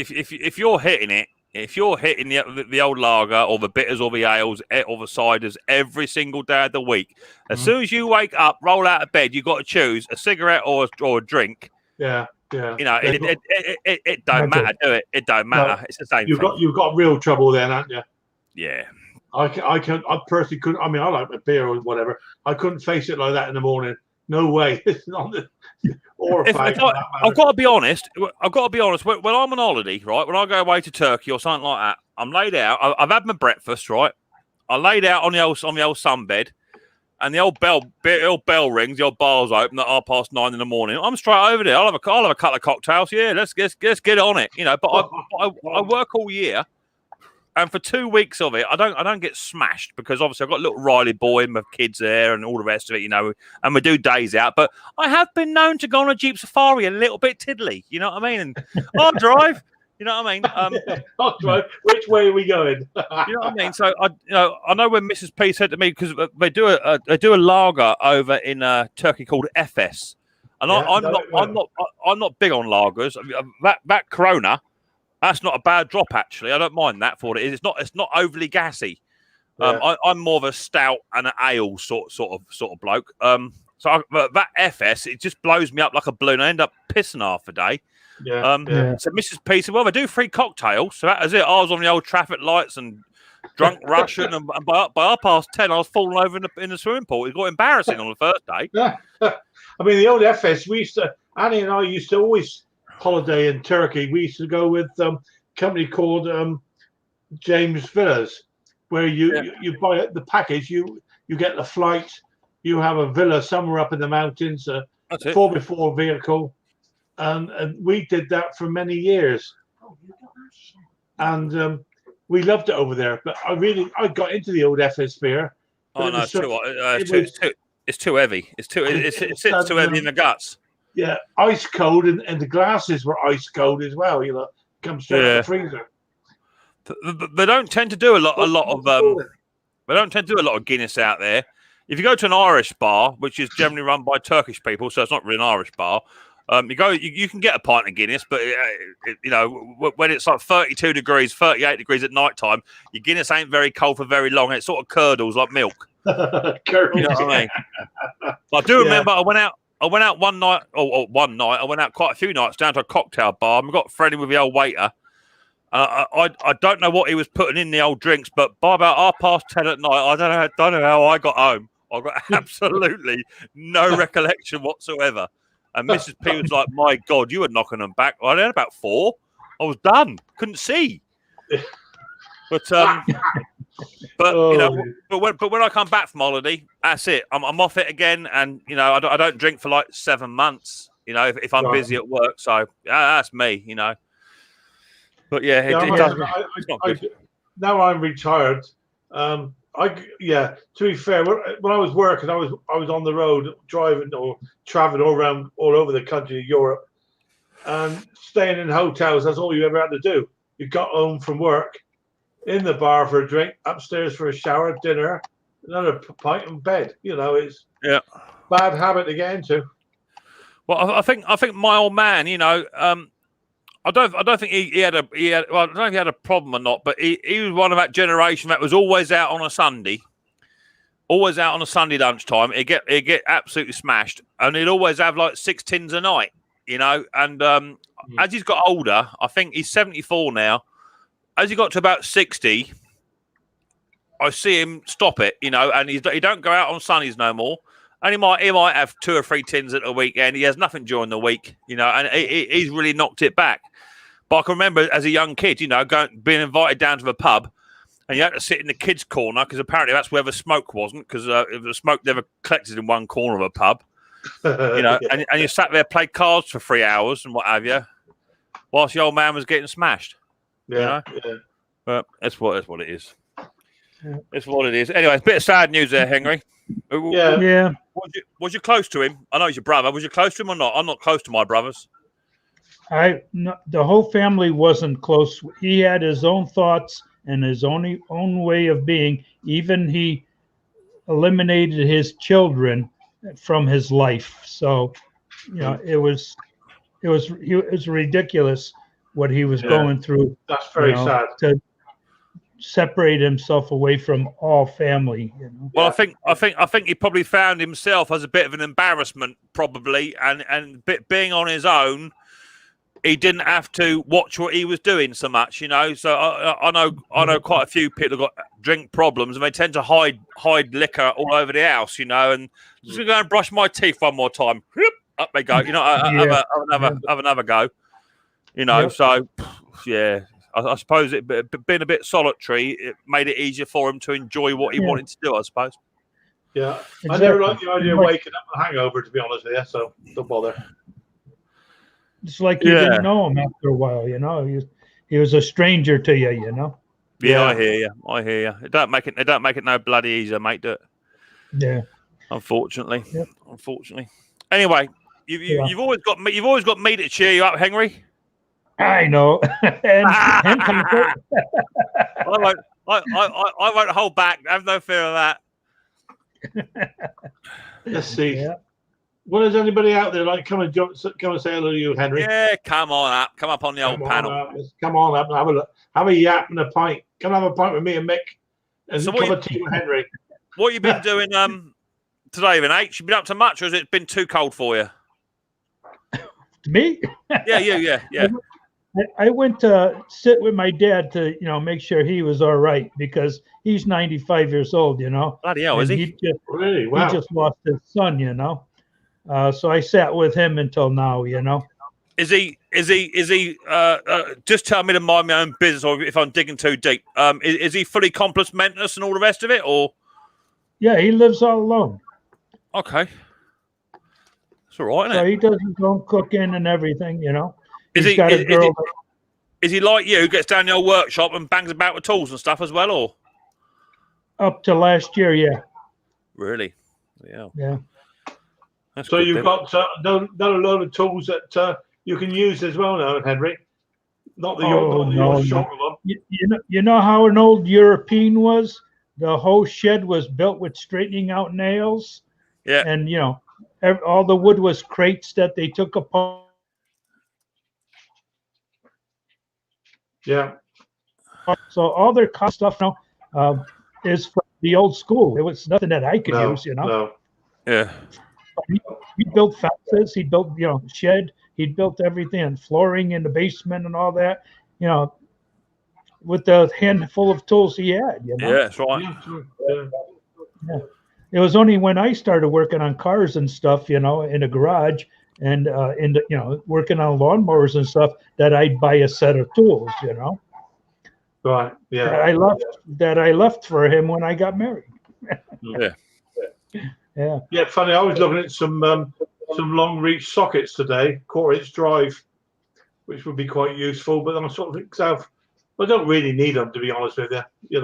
you're hitting it. If you're hitting the old lager or the bitters or the ales or the ciders every single day of the week, as soon as you wake up, roll out of bed, you've got to choose a cigarette or a drink. Yeah. It don't matter, do it? It don't matter. No, it's the same. You've got real trouble then, haven't you? Yeah. I personally couldn't. I mean, I like my beer or whatever. I couldn't face it like that in the morning. No way. It's not I've got to be honest. When I'm on holiday, right? When I go away to Turkey or something like that, I'm laid out. I've had my breakfast, right? I laid out on the old sunbed, and the old bell rings. The old bar's open at 9:30 in the morning. I'm straight over there. I'll have a couple of cocktails. Yeah, let's get on it. But I work all year. And for 2 weeks of it, I don't get smashed because obviously I've got a little Riley boy and my kids there and all the rest of it, and we do days out. But I have been known to go on a Jeep Safari a little bit tiddly, you know what I mean? And I'll drive, you know what I mean? I'll drive. Which way are we going? You know what I mean? So I know when Mrs. P said to me, because they do a lager over in Turkey called Efes, and I'm not big on lagers. That Corona. That's not a bad drop, actually. I don't mind that for what it is. It's not overly gassy. I'm more of a stout and an ale sort of bloke. But that FS, it just blows me up like a balloon. I end up pissing half a day. So Mrs. P said, "Well, they do free cocktails." So that was it. I was on the old traffic lights and drunk Russian, and by 10:30, I was falling over in the swimming pool. It got embarrassing on the first day. Yeah, I mean the old FS. Annie and I used to always holiday in Turkey. We used to go with a company called James Villas, where you buy the package. You get the flight. You have a villa somewhere up in the mountains, a 4x4 vehicle, and we did that for many years. And we loved it over there. But I got into the old FS beer. Oh no, it's too heavy. It's too heavy in the guts. Yeah, ice cold, and the glasses were ice cold as well. Come straight out the freezer. They don't tend to do a lot of they don't tend to do a lot of Guinness out there. If you go to an Irish bar, which is generally run by Turkish people, so it's not really an Irish bar, you can get a pint of Guinness, but when it's like 32 degrees, 38 degrees at night time, your Guinness ain't very cold for very long. It sort of curdles like milk. You know what I mean? I do remember I went out one night. I went out quite a few nights down to a cocktail bar and we got friendly with the old waiter. I don't know what he was putting in the old drinks, but by about 10:30 at night, I don't know how I got home. I got absolutely no recollection whatsoever. And Mrs. P was like, "My God, you were knocking them back." I had about 4. I was done. Couldn't see. But when I come back from holiday, that's it. I'm off it again, and I don't drink for like 7 months. If I'm busy at work, so that's me. But yeah, it's not good. Now I'm retired. To be fair, when I was working, I was on the road driving or traveling all over the country of Europe, and staying in hotels. That's all you ever had to do. You got home from work, in the bar for a drink, upstairs for a shower, dinner, another pint, and bed. It's bad habit to get into. Well, I think my old man, I don't think he had well, I don't know if he had a problem or not, but he was one of that generation that was always out on a Sunday lunchtime. He'd get absolutely smashed, and he'd always have like 6 tins a night, And as he's got older, I think he's 74 now. As he got to about 60, I see him stop it, and he don't go out on Sundays no more. And he might have 2 or 3 tins at a weekend. He has nothing during the week, and he's really knocked it back. But I can remember as a young kid, being invited down to the pub, and you had to sit in the kids' corner because apparently that's where the smoke wasn't, because the smoke never collected in one corner of a pub, and you sat there, played cards for 3 hours and what have you, whilst the old man was getting smashed. Yeah. But that's what it is. It's what it is. Anyway, it's a bit of sad news there, Henry. Yeah. Was you close to him? I know he's your brother. Was you close to him or not? I'm not close to my brothers. The whole family wasn't close. He had his own thoughts and his own way of being. Even he eliminated his children from his life. So, it was ridiculous what he was going through. That's very sad. To separate himself away from all family. Well, I think he probably found himself as a bit of an embarrassment, probably, and being on his own, he didn't have to watch what he was doing so much, So I know quite a few people have got drink problems, and they tend to hide liquor all over the house, And just gonna go and brush my teeth one more time. Up they go, have another go, So yeah. I suppose being a bit solitary, it made it easier for him to enjoy what he wanted to do, I suppose. Yeah. Exactly. I never liked the idea of waking up with a hangover, to be honest with you, so don't bother. It's like you didn't know him after a while, He was a stranger to you, Yeah, I hear you. It don't make it no bloody easier, mate, do it? Yeah. Unfortunately. Yep. Unfortunately. Anyway, you've always got me to cheer you up, Henry. I know. and I won't hold back. Have no fear of that. Let's see. Well, is anybody out there like come and say hello to you, Henry? Yeah, come on up. Come up on the old panel. Come on up and have a look. Have a yap and a pint. Come have a pint with me and Mick and so cup of tea with Henry. What you been doing today, then, H? You been up to much, or has it been too cold for you? Me? Yeah. I went to sit with my dad to, make sure he was all right because he's 95 years old, Bloody hell, is he? Really? Wow. He just lost his son, So I sat with him until now, Is he? Just tell me to mind my own business, or if I'm digging too deep. Is he fully compos mentis and all the rest of it, or? Yeah, he lives all alone. Okay, that's all right. So he does his own cooking and everything, Is he like you, who gets down the old workshop and bangs about with tools and stuff as well, or? Up to last year, yeah. Really? Yeah. Yeah. That's so you've got done a load of tools that you can use as well now, Henry. Not that you're short of them. You know how an old European was? The whole shed was built with straightening out nails. Yeah. And all the wood was crates that they took apart. Yeah. So all their stuff now is from the old school. It was nothing that I could use, No. Yeah. He built fences. He built, shed. He built everything and flooring in the basement and all that, with the handful of tools he had, Yeah, that's right. Yeah. It was only when I started working on cars and stuff, in the garage and working on lawnmowers and stuff that I'd buy a set of tools, Right. Yeah. That I left for him when I got married. Yeah. Yeah. Yeah. Funny. I was looking at some long reach sockets today, 1/4-inch drive, which would be quite useful. But I'm sort of thinking, I don't really need them, to be honest with you.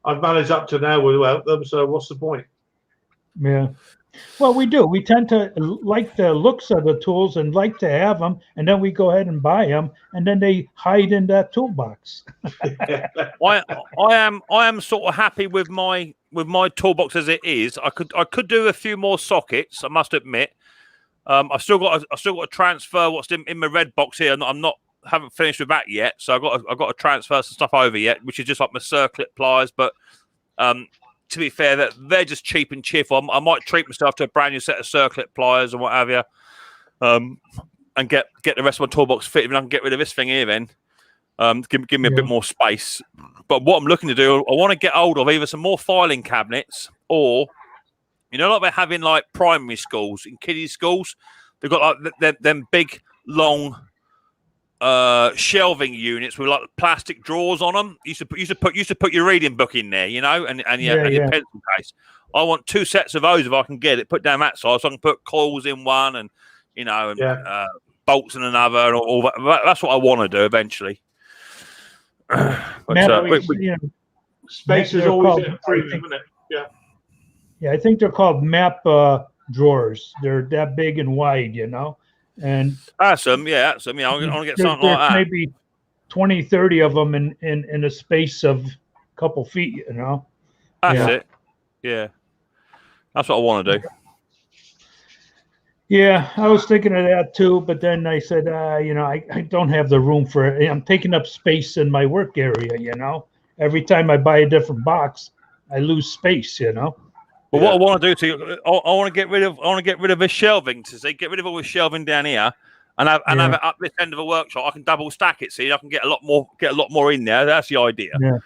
I've managed up to now without them, so what's the point? Yeah. Well, we do. We tend to like the looks of the tools and like to have them, and then we go ahead and buy them, and then they hide in that toolbox. I am sort of happy with my toolbox as it is. I could do a few more sockets, I must admit. I've still got to transfer what's in my red box here. Haven't finished with that yet, so I've got to transfer some stuff over yet, which is just like my circlet pliers. But to be fair, that they're just cheap and cheerful. I might treat myself to a brand new set of circlet pliers and what have you, and get the rest of my toolbox fitted. And I can get rid of this thing here then. Give me a bit more space. But what I'm looking to do, I want to get hold of either some more filing cabinets or, like they're having like primary schools in kiddie schools. They've got like them big long shelving units with like plastic drawers on them. You used to put your reading book in there, and your pencil case. I want 2 sets of those if I can get it put down that size, so I can put coils in one and bolts in another and all that. That's what I want to do eventually. Space is always improving, isn't it? Yeah. Yeah, I think they're called map drawers. They're that big and wide, And that's them. I want to get something like that. Maybe 20, 30 of them in a space of a couple feet, That's it. Yeah. That's what I want to do. Yeah, I was thinking of that too, but then I said, I don't have the room for it. I'm taking up space in my work area, Every time I buy a different box, I lose space, But what I want to do I want to get rid of this shelving. Get rid of all the shelving down here, and have it up this end of a workshop. I can double stack it, so I can get a lot more in there. That's the idea. Yeah.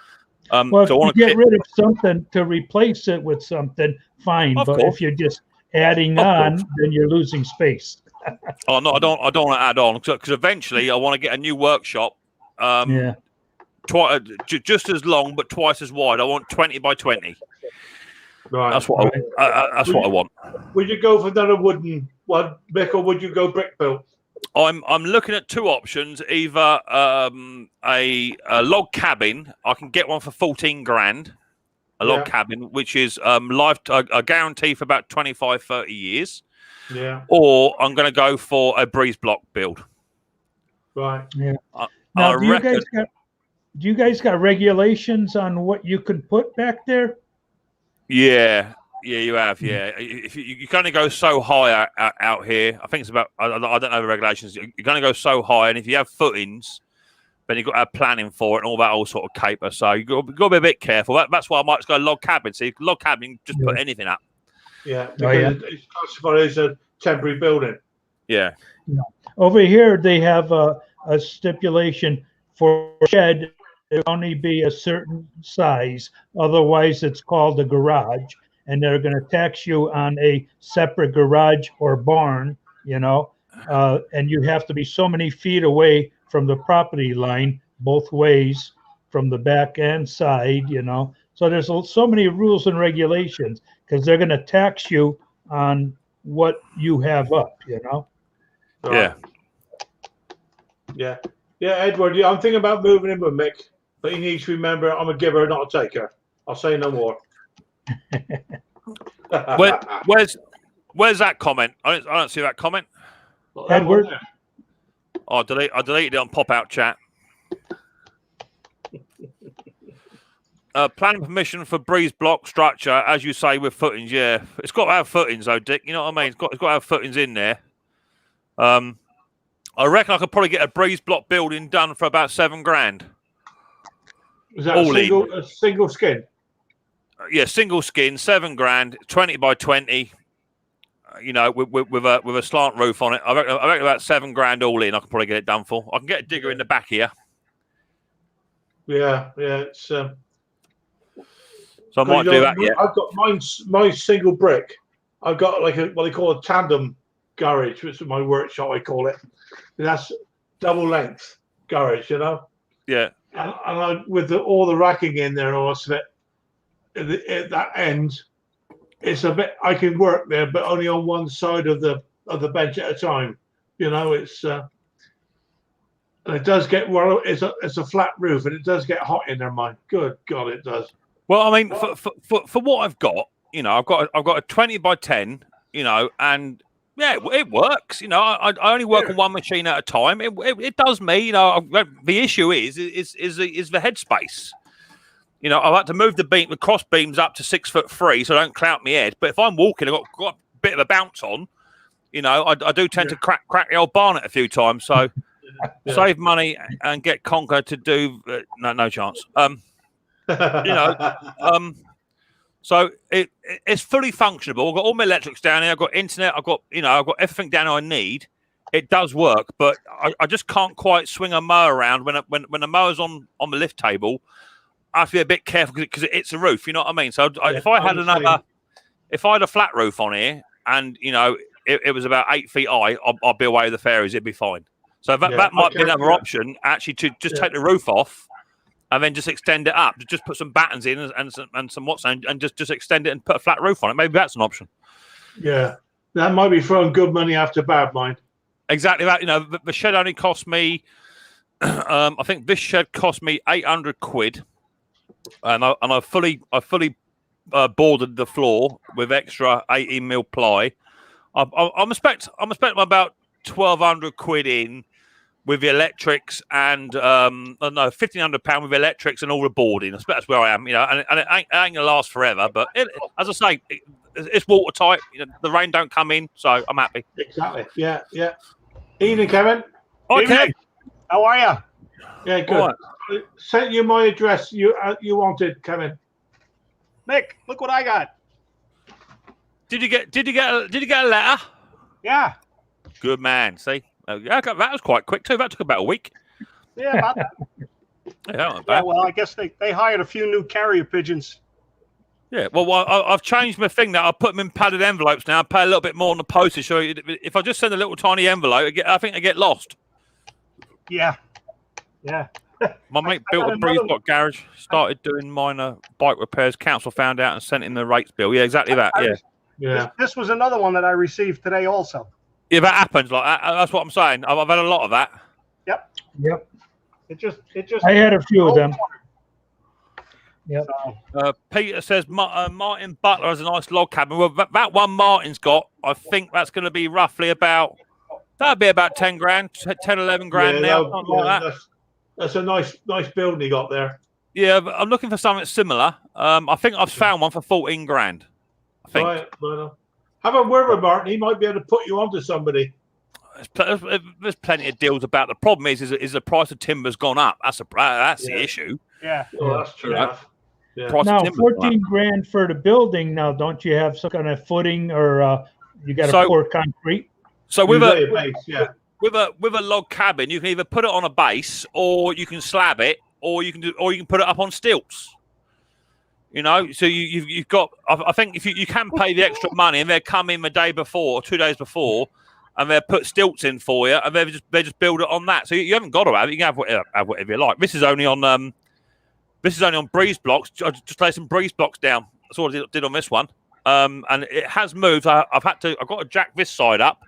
Well, so if you get rid of something to replace it with something, fine. But if you're just adding on, then you're losing space. Oh no, I don't want to add on because eventually I want to get a new workshop. Just as long but twice as wide. I want 20 by 20. Right. That's what I want. Would you go for another wooden one, Mick, or would you go brick built? I'm looking at 2 options. Either a log cabin. I can get one for 14 grand. A log cabin, which is a guarantee for about 25, 30 years. Yeah. Or I'm going to go for a breeze block build. Right. Yeah. Now, do you guys got regulations on what you can put back there? Yeah. Yeah, you have. Yeah, if you can only go so high out here. I think it's about. I don't know the regulations. You're going to go so high, and if you have footings, then you've got to have planning for it and all that all sort of caper. So you've got to be a bit careful. That's why I might just go log cabin. See, log cabin, you can just put anything up. Yeah, because it's classified as a temporary building. Yeah. Over here, they have a stipulation for shed to only be a certain size. Otherwise, it's called a garage, and they're going to tax you on a separate garage or barn. And you have to be so many feet away from the property line both ways, from the back and side. So there's so many rules and regulations because they're going to tax you on what you have up. Right. Yeah. Edward, I'm thinking about moving in with Mick, but you need to remember I'm a giver, not a taker. I'll say no more. Where's that comment? I don't see that comment. Edward. I deleted it on pop-out chat. Planning permission for breeze block structure, as you say, with footings. Yeah, it's got to have footings, though, Dick. You know what I mean? It's got to have footings in there. I reckon I could probably get a breeze block building done for about $7,000. Is that a single skin? Yeah, single skin, $7,000, 20 by 20. With a slant roof on it. I reckon about $7,000 all in. I can probably get it done for. I can get a digger in the back here. Yeah. It's. So I might do that. Yeah. I've got my single brick. I've got like what they call a tandem garage, which is my workshop. I call it. That's double length garage, Yeah. And with all the racking in there and all of it, at that end, it's a bit. I can work there, but only on one side of the bench at a time. It's and it does get it's a flat roof, and it does get hot in there, mine. Good God, it does. Well, I mean, for what I've got, I've got a 20 by 10, and yeah, it works. I only work on one machine at a time. It does me. The issue is the headspace. I've had to move the cross beams up to 6'3" so I don't clout my head. But if I'm walking, I've got a bit of a bounce on. I do tend to crack the old barnet a few times. So save money and get Conker to do no chance. So it's fully functionable. I've got all my electrics down here. I've got internet. I've got everything down I need. It does work, but I just can't quite swing a mower around when the mower's on the lift table. I have to be a bit careful because it's a roof. You know what I mean? So if I had a flat roof on here and it was about 8 feet high, I'd be away with the fairies. It'd be fine. So that might be another option, actually, to just take the roof off. And then just extend it up. Just put some battens in and some and just extend it and put a flat roof on it. Maybe that's an option. Yeah, that might be throwing good money after bad, mind. Exactly that. The shed only cost me. I think this shed cost me £800, and I fully boarded the floor with extra 18mm ply. I'm expecting about £1,200 in. With the electrics and £1,500 with electrics and all the boarding. That's where I am, and it ain't gonna last forever. But as I say, it's watertight. The rain don't come in, so I'm happy. Exactly. Yeah. Evening, Kevin. Okay. How are you? Yeah, good. Right. I sent you my address. You wanted, Kevin. Mick, look what I got. Did you get a letter? Yeah. Good man. See. That was quite quick too. That took about a week. Yeah, about that. Yeah, well, I guess they hired a few new carrier pigeons. Yeah, well, I've changed my thing now. I put them in padded envelopes now. I pay a little bit more on the postage. So if I just send a little tiny envelope, I think I get lost. Yeah. My mate built a breeze block garage, started doing minor bike repairs. Council found out and sent in the rates bill. Yeah, exactly that. Yeah. This was another one that I received today also. Yeah, that happens. Like that's what I'm saying. I've had a lot of that. Yep. It just. I had a few of them. Yep. Peter says Martin Butler has a nice log cabin. Well, that one Martin's got, I think that's going to be roughly about. That'd be about 10 grand, 10, 11 grand now. Like that. That's a nice building you got there. Yeah, but I'm looking for something similar. I think I've found one for 14 grand. I think. Right. Well, have a word with Martin. He might be able to put you onto somebody. There's plenty of deals about. The problem is the price of timber's gone up. That's the issue. Yeah. Well, that's true enough. Yeah. Now, 14 grand for the building. Now, don't you have some kind of footing, or you got to pour concrete? So with a base, with a log cabin, you can either put it on a base, or you can slab it, or you can put it up on stilts. You know, so you've got. I think if you can pay the extra money, and they come in the day before or 2 days before, and they put stilts in for you, and they just build it on that. So you haven't got to have it. You can have whatever you like. This is only on breeze blocks. I just lay some breeze blocks down. That's all I did on this one. And it has moved. I've got to jack this side up.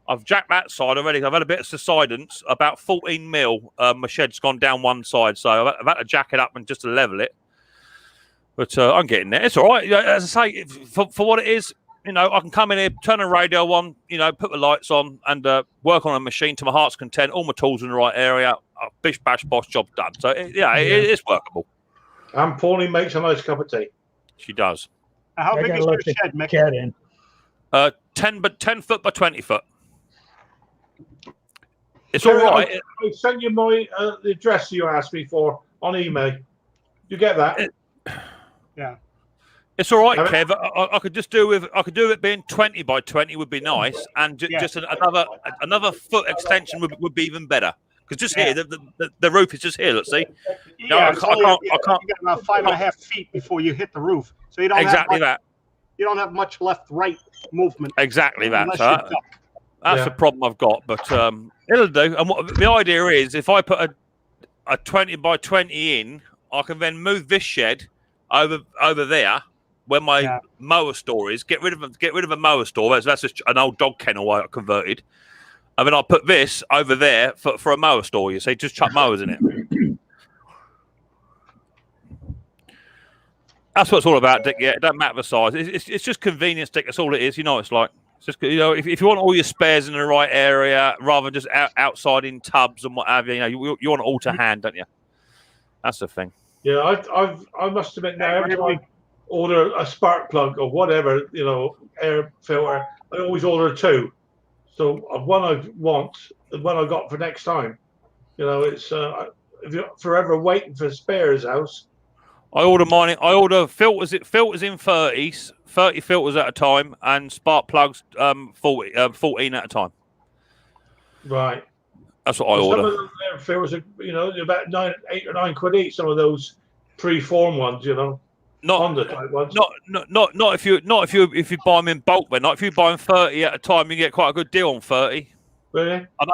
I've jacked that side already. I've had a bit of subsidence, about 14 mil. My shed's gone down one side, so I've had to jack it up and just to level it. But I'm getting there. It's all right. As I say, for what it is, you know, I can come in here, turn the radio on, you know, put the lights on, and work on a machine to my heart's content. All my tools in the right area. Bish bash bosh, job done. So it's workable. And Pauline makes a nice cup of tea. She does. How big is your shed, Mick? Cat in. 10 foot by 20 foot. It's all right. I sent you my the address you asked me for on email. You get that? Yeah. It's all right, Kev. I could just do with it being 20 by 20 would be nice, and just another foot extension would be even better. Because just here, the roof is just here. Let's see. Yeah, I can't. You got about 5.5 feet before you hit the roof, so you don't exactly that. You don't have much left-right movement. Exactly that. So that's the problem I've got, but it'll do. And the idea is, if I put a 20 by 20 in, I can then move this shed over there where my mower store is. Get rid of a mower store. That's just an old dog kennel I converted. And then I'll put this over there for a mower store. You see, just chuck mowers in it. That's what it's all about, Dick. Yeah, it doesn't matter the size. It's just convenience, Dick. That's all it is. You know, it's like it's just, you know, if you want all your spares in the right area rather than just outside in tubs and what have you. You know, you want it all to hand, don't you? That's the thing. Yeah, I must admit now, every time I order a spark plug or whatever, you know, air filter, I always order two. So one I want, and one I got for next time. You know, it's if you're forever waiting for spares house. I order mine. I order filters. Filters in 30 filters at a time, and spark plugs 14 at a time. Right. That's what I order. Some of those air filters are, you know, about 8 or 9 quid each. Some of those pre-form ones, you know. Not Honda type ones. Not if you buy them in bulk. Then, not if you buy them 30 at a time, you get quite a good deal on 30. Really? I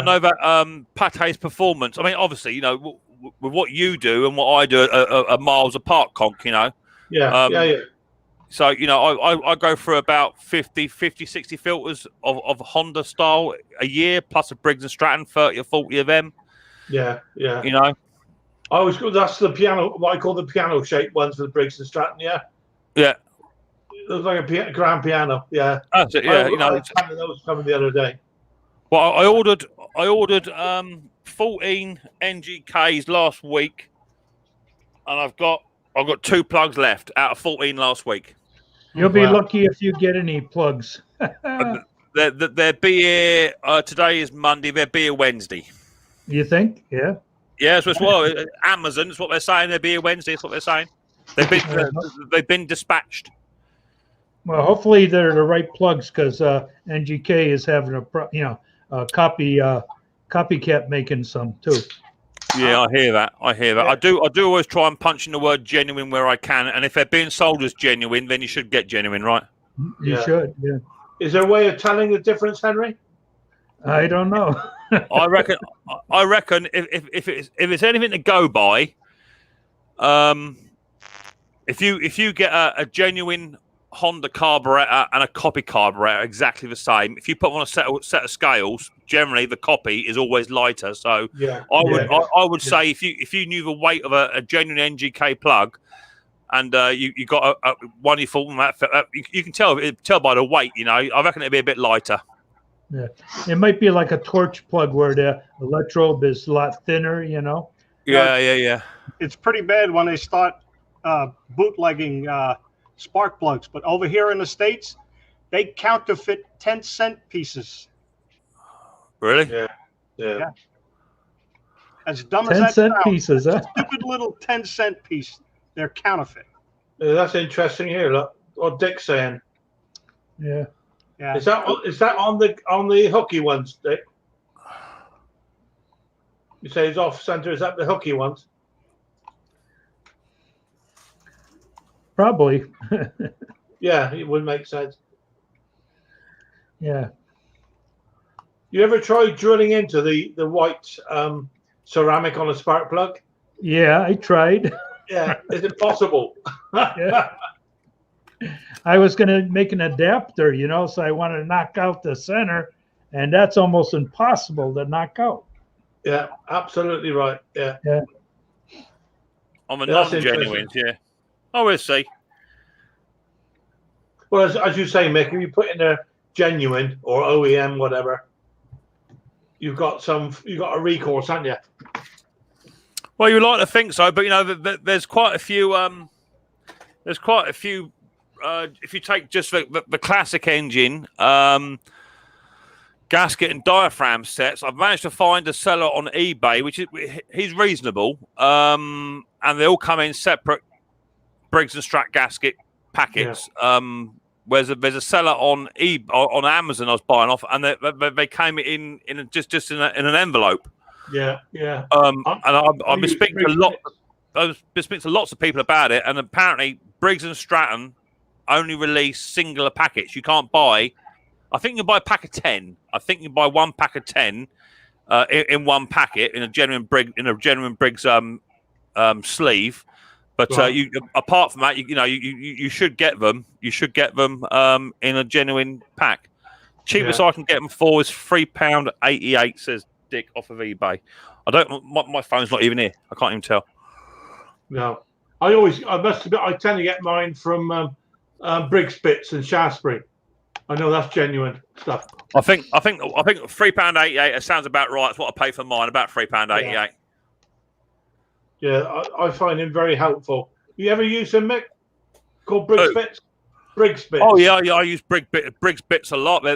know that. Pate's performance. I mean, obviously, you know, with what you do and what I do are miles apart, Conk. You know. Yeah. So, you know, I go through about 50, 60 filters of Honda style a year, plus a Briggs & Stratton, 30 or 40 of them. Yeah. You know. That's the piano, what I call the piano-shaped ones for the Briggs & Stratton, yeah? Yeah. It looks like a grand piano, yeah. That's it, yeah. I had those coming the other day. Well, I ordered 14 NGKs last week, and I've got 2 plugs left out of 14 last week. You'll be lucky if you get any plugs. They'll be here. Today is Monday. They'll be here Wednesday. You think? Yeah. Yeah, as well. Amazon is what they're saying. They'll be here Wednesday. That's what they're saying. They've been dispatched. Well, hopefully they're the right plugs, because NGK is having a copycat making some too. Yeah, I hear that. Yeah. I do always try and punch in the word genuine where I can, and if they're being sold as genuine, then you should get genuine, right? You should. Yeah. Is there a way of telling the difference, Henry? I don't know. I reckon if it's anything to go by, if you get a genuine Honda carburetor and a copy carburetor exactly the same, if you put on a set of scales, generally the copy is always lighter. So I would say if you knew the weight of a genuine NGK plug, and you got one you thought that you can tell by the weight. You know, I reckon it'd be a bit lighter. Yeah, it might be like a torch plug where the electrode is a lot thinner. You know. Yeah. It's pretty bad when they start bootlegging spark plugs. But over here in the States, they counterfeit 10-cent pieces. Really? Yeah. As dumb 10 as that cent sounds, pieces, huh? stupid little 10-cent piece. They're counterfeit. That's interesting here. Look what Dick's saying. Yeah. Yeah. Is that on the hooky ones, Dick? You say it's off center. Is that the hooky ones? Probably. Yeah, it would make sense. Yeah. You ever tried drilling into the white ceramic on a spark plug? Yeah, I tried. Yeah, is it possible? Yeah. I was going to make an adapter, so I wanted to knock out the center, and that's almost impossible to knock out. Yeah, absolutely right. Yeah. On the non-genuines, yeah. Oh, we'll see. Well, as you say, Mick, if you put in a genuine or OEM, whatever, you've got a recourse, haven't you? Well, you would like to think so, but there's quite a few. If you take just the classic engine, gasket and diaphragm sets, I've managed to find a seller on eBay, he's reasonable, and they all come in separate Briggs and Stratt gasket packets. Yeah. There's a seller on Amazon I was buying off, and they came in just in an envelope. Yeah, yeah. And I've been speaking to lots of people about it, and apparently Briggs and Stratton only release singular packets. You can't buy. I think you can buy a pack of 10. I think you can buy one pack of 10 in one packet in a genuine Briggs sleeve. But right. Apart from that, you should get them. You should get them in a genuine pack. Cheapest I can get them for is £3.88. Says Dick off of eBay. I don't. My phone's not even here. I can't even tell. No, I tend to get mine from Briggs Bits in Shaftesbury. I know that's genuine stuff. I think £3.88. It sounds about right. It's what I pay for mine. About £3.88. Yeah, I find him very helpful. You ever use him, Mick? Called Briggs Bits? Briggs Bits. Oh, yeah, I use Briggs Bits a lot.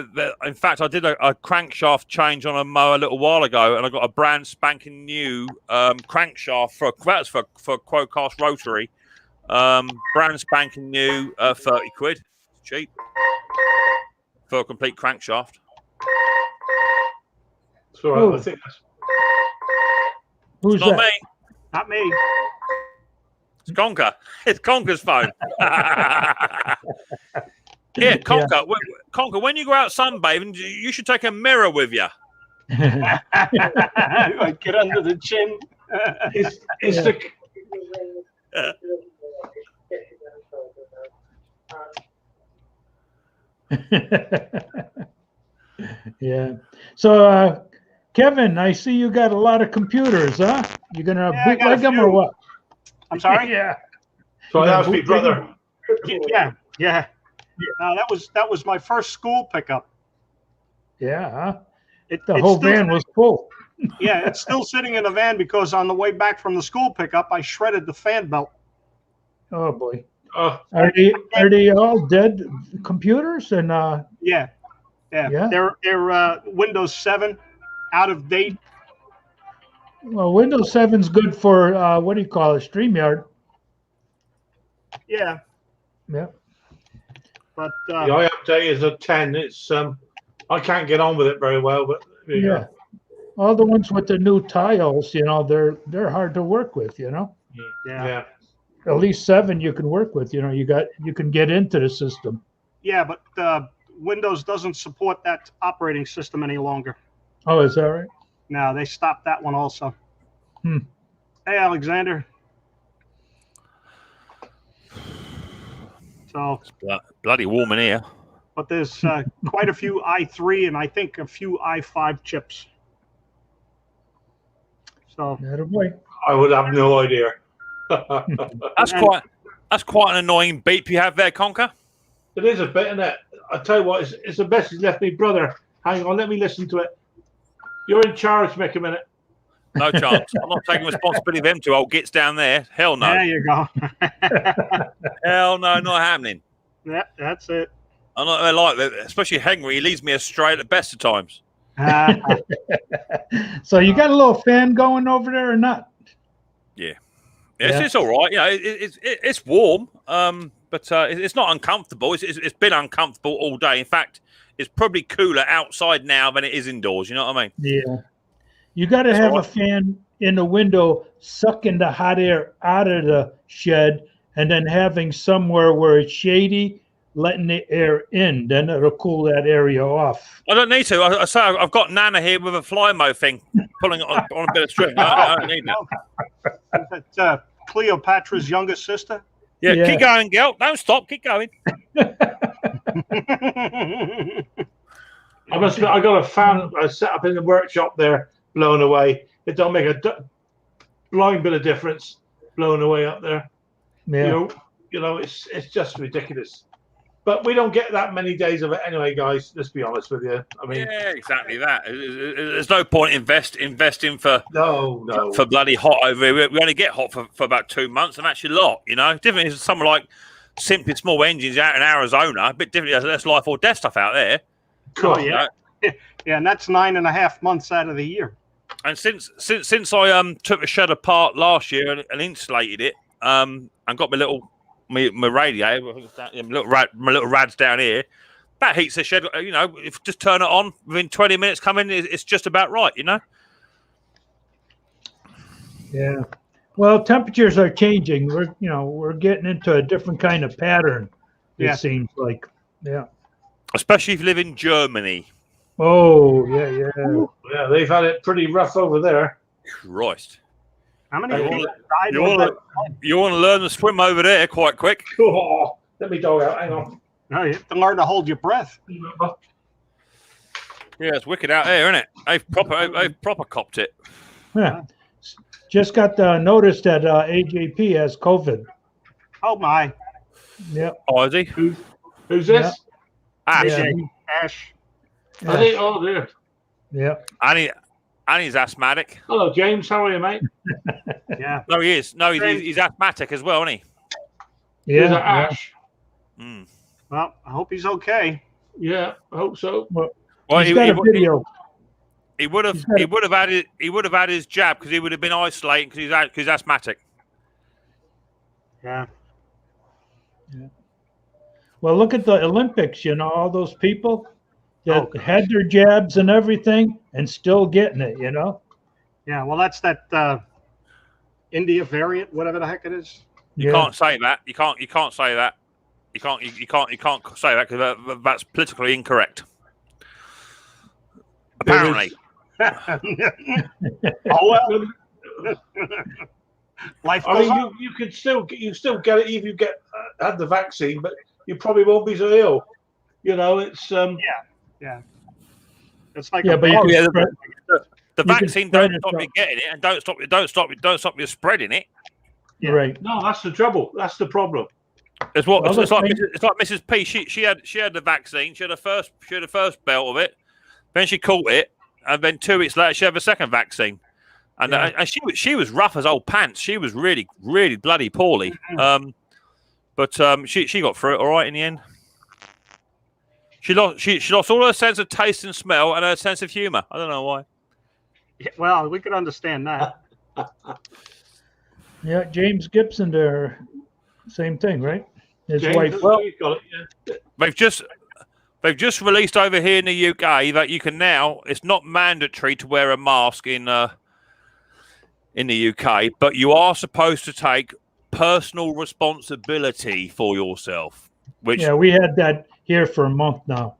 In fact, I did a crankshaft change on a mower a little while ago, and I got a brand spanking new crankshaft for Quocast rotary. Brand spanking new, 30 quid. Cheap. For a complete crankshaft. It's all right. Ooh. I think that's... Who's not that? Me. Not me. It's Conker. It's Conker's phone. Yeah, Conker. Yeah. Conker, when you go out sunbathing, you should take a mirror with you. Get under the chin. Yeah. So, Kevin, I see you got a lot of computers, huh? You gonna bootleg them or what? I'm sorry. Yeah. So that was my brother. Yeah. That was my first school pickup. Yeah. Huh? The whole van was full. Yeah, it's still sitting in the van because on the way back from the school pickup, I shredded the fan belt. Oh boy. Are they all dead computers? And Yeah. They're Windows 7, out of date. Well, Windows 7's good for what do you call it? StreamYard. Yeah. Yeah. But the update is a 10. It's I can't get on with it very well, but yeah. All the ones with the new tiles, they're hard to work with, Yeah. At least 7 you can work with, you can get into the system. Yeah, but Windows doesn't support that operating system any longer. Oh, is that right? No, they stopped that one also. Hey, Alexander. So it's bloody warm in here. But there's quite a few i3 and I think a few i5 chips. So I would have no idea. That's quite an annoying beep you have there, Conker. It is a bit, isn't it? I tell you what, it's the best he's left me, brother. Hang on, let me listen to it. You're in charge, Mick, a minute. No chance. I'm not taking responsibility of them two old gits down there. Hell no. There you go. Hell no, not happening. Yeah, that's it. I'm not like that, especially Henry. He leads me astray at the best of times. So you got a little fan going over there or not? Yeah. It's all right. You know, it's warm, but it's not uncomfortable. It's been uncomfortable all day. In fact, it's probably cooler outside now than it is indoors. You know what I mean? Yeah. You got to have a fan in the window sucking the hot air out of the shed, and then having somewhere where it's shady, letting the air in. Then it'll cool that area off. I don't need to. I say I've got Nana here with a fly-mo thing, pulling it on a bit of string. I don't need that. That's Cleopatra's youngest sister. Yeah, keep going, girl. Don't stop. Keep going. I got a fan set up in the workshop there, blown away. It don't make a blind bit of difference, blown away up there. Yeah. You know, it's just ridiculous. But we don't get that many days of it anyway, guys. Let's be honest with you. I mean, yeah, exactly that. There's no point investing for bloody hot over here. We only get hot for about 2 months, and that's a lot. You know, different is something like simply small engines out in Arizona. A bit different. There's life or death stuff out there. Cool. Yeah. Yeah, and that's 9.5 months out of the year. And since I took the shed apart last year and insulated it, and got my radiator, my little rads down here, that heats the shed. You know, if just turn it on within 20 minutes, come in, it's just about right. You know. Yeah. Well, temperatures are changing. We're getting into a different kind of pattern. It seems like. Yeah. Especially if you live in Germany. Oh, yeah. Yeah, they've had it pretty rough over there. Christ. How many people died? You want to learn to swim over there quite quick? Oh, let me dog out. Hang on. No, you have to learn to hold your breath. Yeah, it's wicked out there, isn't it? They've proper copped it. Yeah. Just got the notice that AJP has COVID. Oh, my. Yep. Oh, is he? Who's this? Ash. Yeah. Ash. I think, oh, dear. Yep. And he's asthmatic. Hello, James. How are you, mate? Yeah. No, he is. No, he's asthmatic as well, isn't he? Yeah. Ash. Mm. Well, I hope he's okay. Yeah, I hope so. Well, he's got a video. He would have had his jab because he would have been isolating because he's asthmatic. Yeah. Well, look at the Olympics. You know, all those people that had their jabs and everything and still getting it. You know. Yeah. Well, that's that India variant, whatever the heck it is. You can't say that. You can't say that. You can't say that because that's politically incorrect. Apparently. Oh well. Life goes on. You can still get it if you had the vaccine, but you probably won't be so ill. You know, it's yeah. It's like but the vaccine don't stop you getting it, and don't stop you spreading it. Yeah. Right. No, that's the trouble. That's the problem. It's like Mrs. P. She had the vaccine. She had the first belt of it. Then she caught it, and then 2 weeks later she had the second vaccine. And she was rough as old pants. She was really, really bloody poorly. But she got through it all right in the end. She lost all her sense of taste and smell and her sense of humour. I don't know why. Yeah, well, we could understand that. Yeah, James Gibson there, same thing, right? His wife. Well, got it, yeah. They've just released over here in the UK that you can now. It's not mandatory to wear a mask in the UK, but you are supposed to take personal responsibility for yourself. Which we had that here for a month now.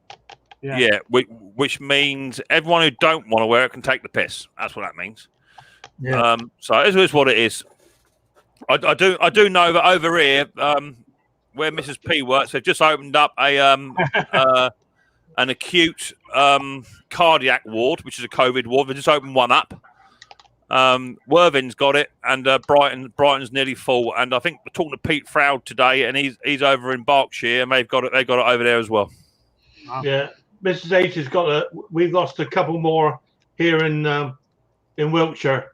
Yeah, which means everyone who don't want to wear it can take the piss. That's what that means. Yeah. So it is what it is. I do know that over here, where Mrs. P works, they've just opened up an acute cardiac ward, which is a COVID ward. They just opened one up. Worthing's got it, and Brighton's nearly full. And I think we're talking to Pete Froud today, and he's over in Berkshire, and they've got it over there as well. Yeah, Mrs. H has got we've lost a couple more here in Wiltshire.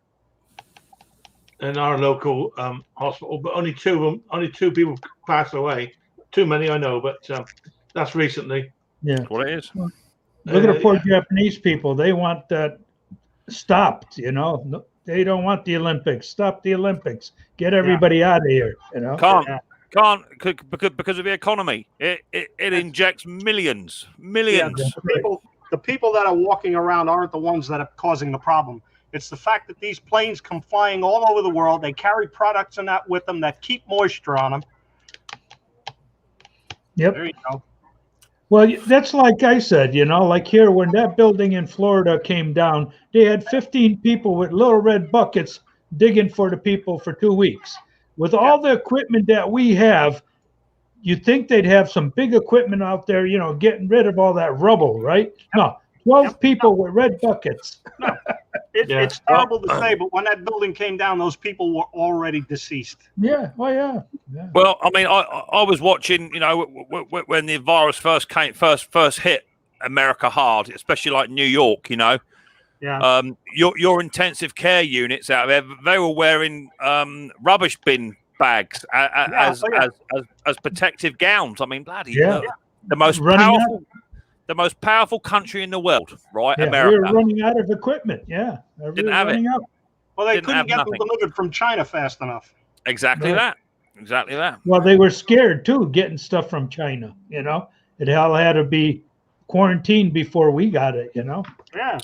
in our local hospital, but only two people passed away. Too many, I know, but that's recently. Yeah, that's what it is. Look at the poor Japanese people. They want that stopped. They don't want the Olympics. Stop the Olympics. Get everybody out of here. Can't because of the economy. It injects millions. Yeah, the people that are walking around aren't the ones that are causing the problem. It's the fact that these planes come flying all over the world. They carry products and that with them that keep moisture on them. Yep. There you go. Well, that's like I said, like here when that building in Florida came down, they had 15 people with little red buckets digging for the people for 2 weeks. With all the equipment that we have, you'd think they'd have some big equipment out there, getting rid of all that rubble, right? No, 12 people with red buckets. No, it's terrible to say, but when that building came down, those people were already deceased. Yeah, yeah. Well, I mean, I was watching, when the virus first hit America hard, especially like New York, Yeah. Your intensive care units out there, they were wearing rubbish bin bags as protective gowns. I mean, bloody the most powerful country in the world, right? Yeah, America. We were running out of equipment. Yeah, didn't have it. Well, they couldn't get them delivered from China fast enough. Exactly that. Exactly that. Well, they were scared too, getting stuff from China. It all had to be quarantined before we got it. Yeah.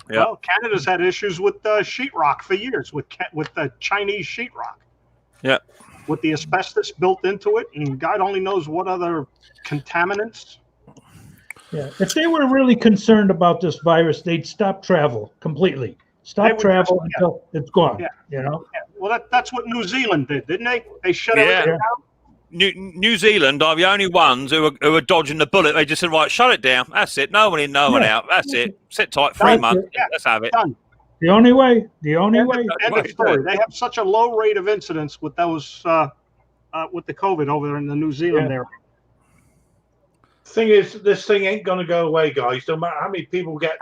Well, Canada's had issues with sheetrock for years, with the Chinese sheetrock. Yeah. With the asbestos built into it, and God only knows what other contaminants. Yeah. If they were really concerned about this virus, they'd stop travel completely. Stop travel until it's gone. Yeah. Yeah. Well, that's what New Zealand did, didn't they? They shut everything down. New Zealand are the only ones who are dodging the bullet. They just said, right, shut it down. That's it. No one in, no one out. That's it. Sit tight. 3 months. Yeah, let's have it. Done. The only way. End of story. They have such a low rate of incidence with those with the COVID over there in the New Zealand area. Thing is, this thing ain't going to go away, guys. No matter how many people get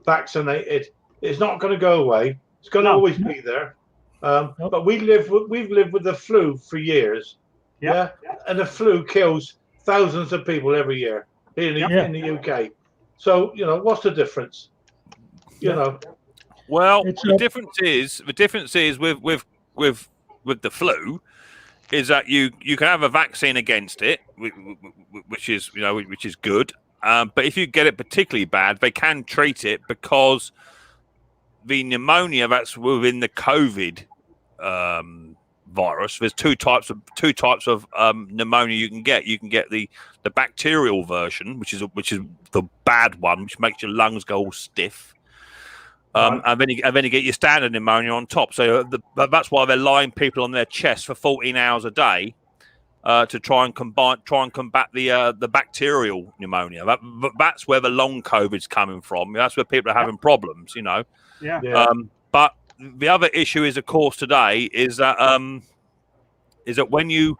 vaccinated, it's not going to go away. It's going to always be there. But we've lived with the flu for years. Yeah. And the flu kills thousands of people every year in the UK. So, what's the difference? Well, the difference is with the flu is that you can have a vaccine against it, which is good. But if you get it particularly bad, they can treat it because the pneumonia that's within the COVID virus. There's two types of pneumonia you can get. You can get the bacterial version, which is the bad one, which makes your lungs go all stiff. And then you get your standard pneumonia on top. So that's why they're lying people on their chest for 14 hours a day to try and combat the bacterial pneumonia. That's where the long COVID's coming from. That's where people are having problems. Yeah. But the other issue is, of course, today is that when you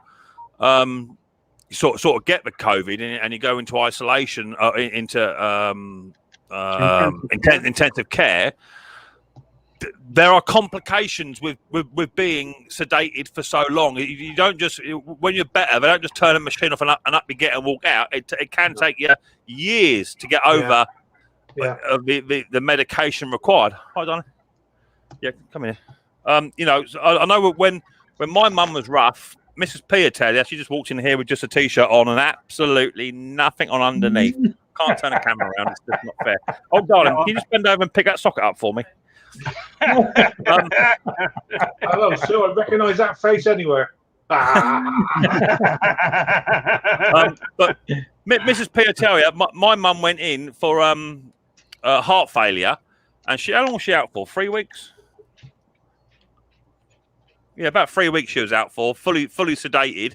sort of get the COVID and you go into isolation, into intensive care, there are complications with being sedated for so long. You don't just, when you're better, they don't just turn the machine off and up you get and walk out. It can take you years to get over the medication required. Hi, Donna. Yeah, come here. I know when my mum was rough, Mrs. P tell you, she just walked in here with just a t-shirt on and absolutely nothing on underneath. Can't turn the camera around. It's just not fair. Oh, darling, can you just bend over and pick that socket up for me? Hello, sir. I recognise that face anywhere. But Mrs. P tell you, my mum went in for heart failure, and how long was she out for? 3 weeks. Yeah, about 3 weeks she was out for, fully sedated,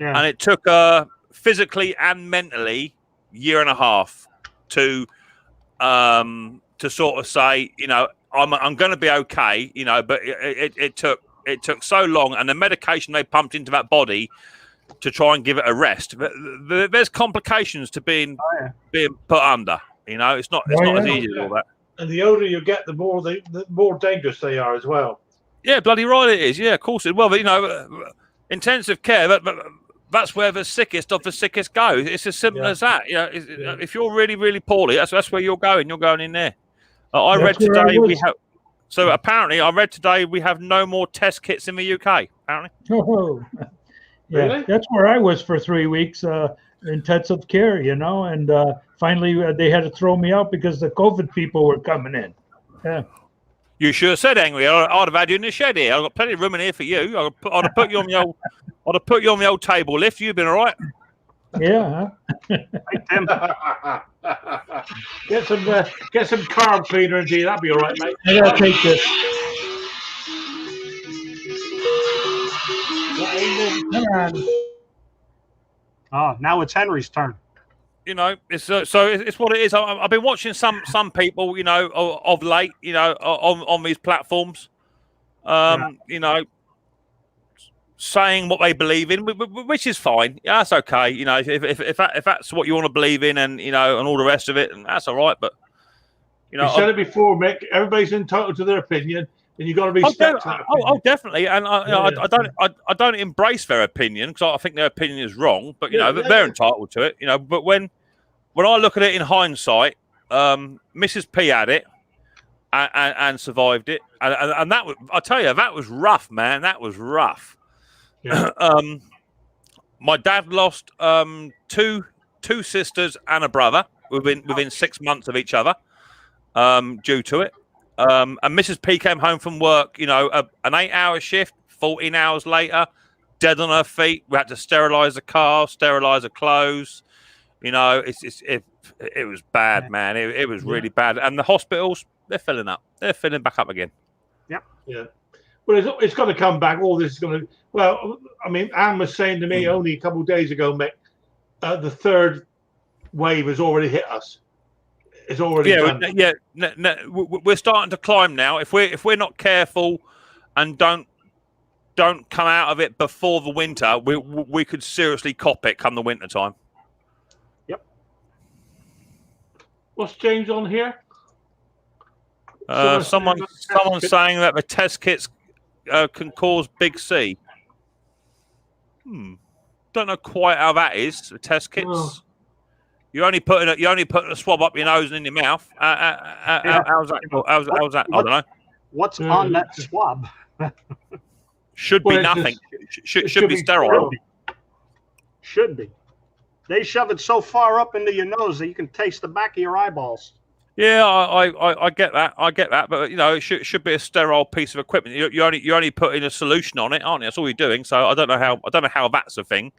and it took her physically and mentally year and a half to sort of say, I'm going to be okay, but it took so long, and the medication they pumped into that body to try and give it a rest. But there's complications to being put under. It's not as easy as all that. And the older you get, the more dangerous they are as well. Yeah, bloody right it is. Yeah, of course it. Well, but, intensive care. That's where the sickest of the sickest go. It's as simple as that. If you're really, really poorly, that's where you're going. You're going in there. I read today we have. So apparently, I read today we have no more test kits in the UK. Apparently. Oh, yeah, really? That's where I was for 3 weeks, intensive care. And finally they had to throw me out because the COVID people were coming in. Yeah. You sure said, Angry. I'd have had you in the shed here. I've got plenty of room in here for you. I'd have put you on the old. I'd have put you on the old table lift. You've been all right. Yeah. Hey, Tim. Get some carb cleaner in here. That'd be all right, mate. I gotta take this. Come on. Oh, now it's Henry's turn. It's it's what it is. I've been watching some people, of late, on these platforms, saying what they believe in, which is fine. Yeah, that's okay. If that's what you want to believe in, and and all the rest of it, and that's all right. But you said it before, Mick. Everybody's entitled to their opinion, and you got to respect that. Oh, definitely. And I don't embrace their opinion because I think their opinion is wrong. But they're entitled to it. But when I look at it in hindsight, Mrs. P had it and survived it, and that was, I tell you, that was rough, man. That was rough. Yeah. My dad lost two sisters and a brother within 6 months of each other due to it. And Mrs. P came home from work, an 8-hour shift, 14 hours later, dead on her feet. We had to sterilize the car, sterilize her clothes. It was bad, man. It was really bad. And the hospitals, they're filling up. They're filling back up again. Yep. Yeah. Well, it's going to come back. All this is going to. Well, I mean, Anne was saying to me only a couple of days ago, Mick, the third wave has already hit us. It's already done. Yeah. We're starting to climb now. If we're not careful and don't come out of it before the winter, we could seriously cop it come the winter time. Yep. What's James on here? Someone's saying that the test kits can cause big C. Don't know quite how that is. The test kits. Oh. You're only putting a swab up your nose and in your mouth. How's that? How's that? I don't know. What's on that swab? Should be nothing. Should be sterile. Should be. They shove it so far up into your nose that you can taste the back of your eyeballs. Yeah, I get that. But it should be a sterile piece of equipment. You're only putting a solution on it, aren't you? That's all you're doing. So I don't know how that's a thing.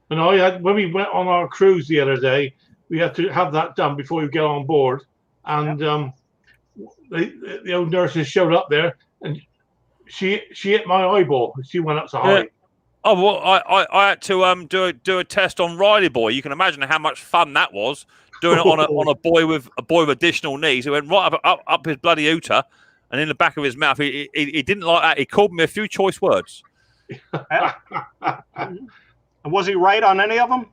And when we went on our cruise the other day, we had to have that done before we get on board. And the old nurses showed up there, and she hit my eyeball. She went up so high. Yeah. Oh well, I had to do a test on Riley Boy. You can imagine how much fun that was. Doing it on a boy with additional knees. He went right up his bloody ooter, and in the back of his mouth. He didn't like that. He called me a few choice words. And was he right on any of them?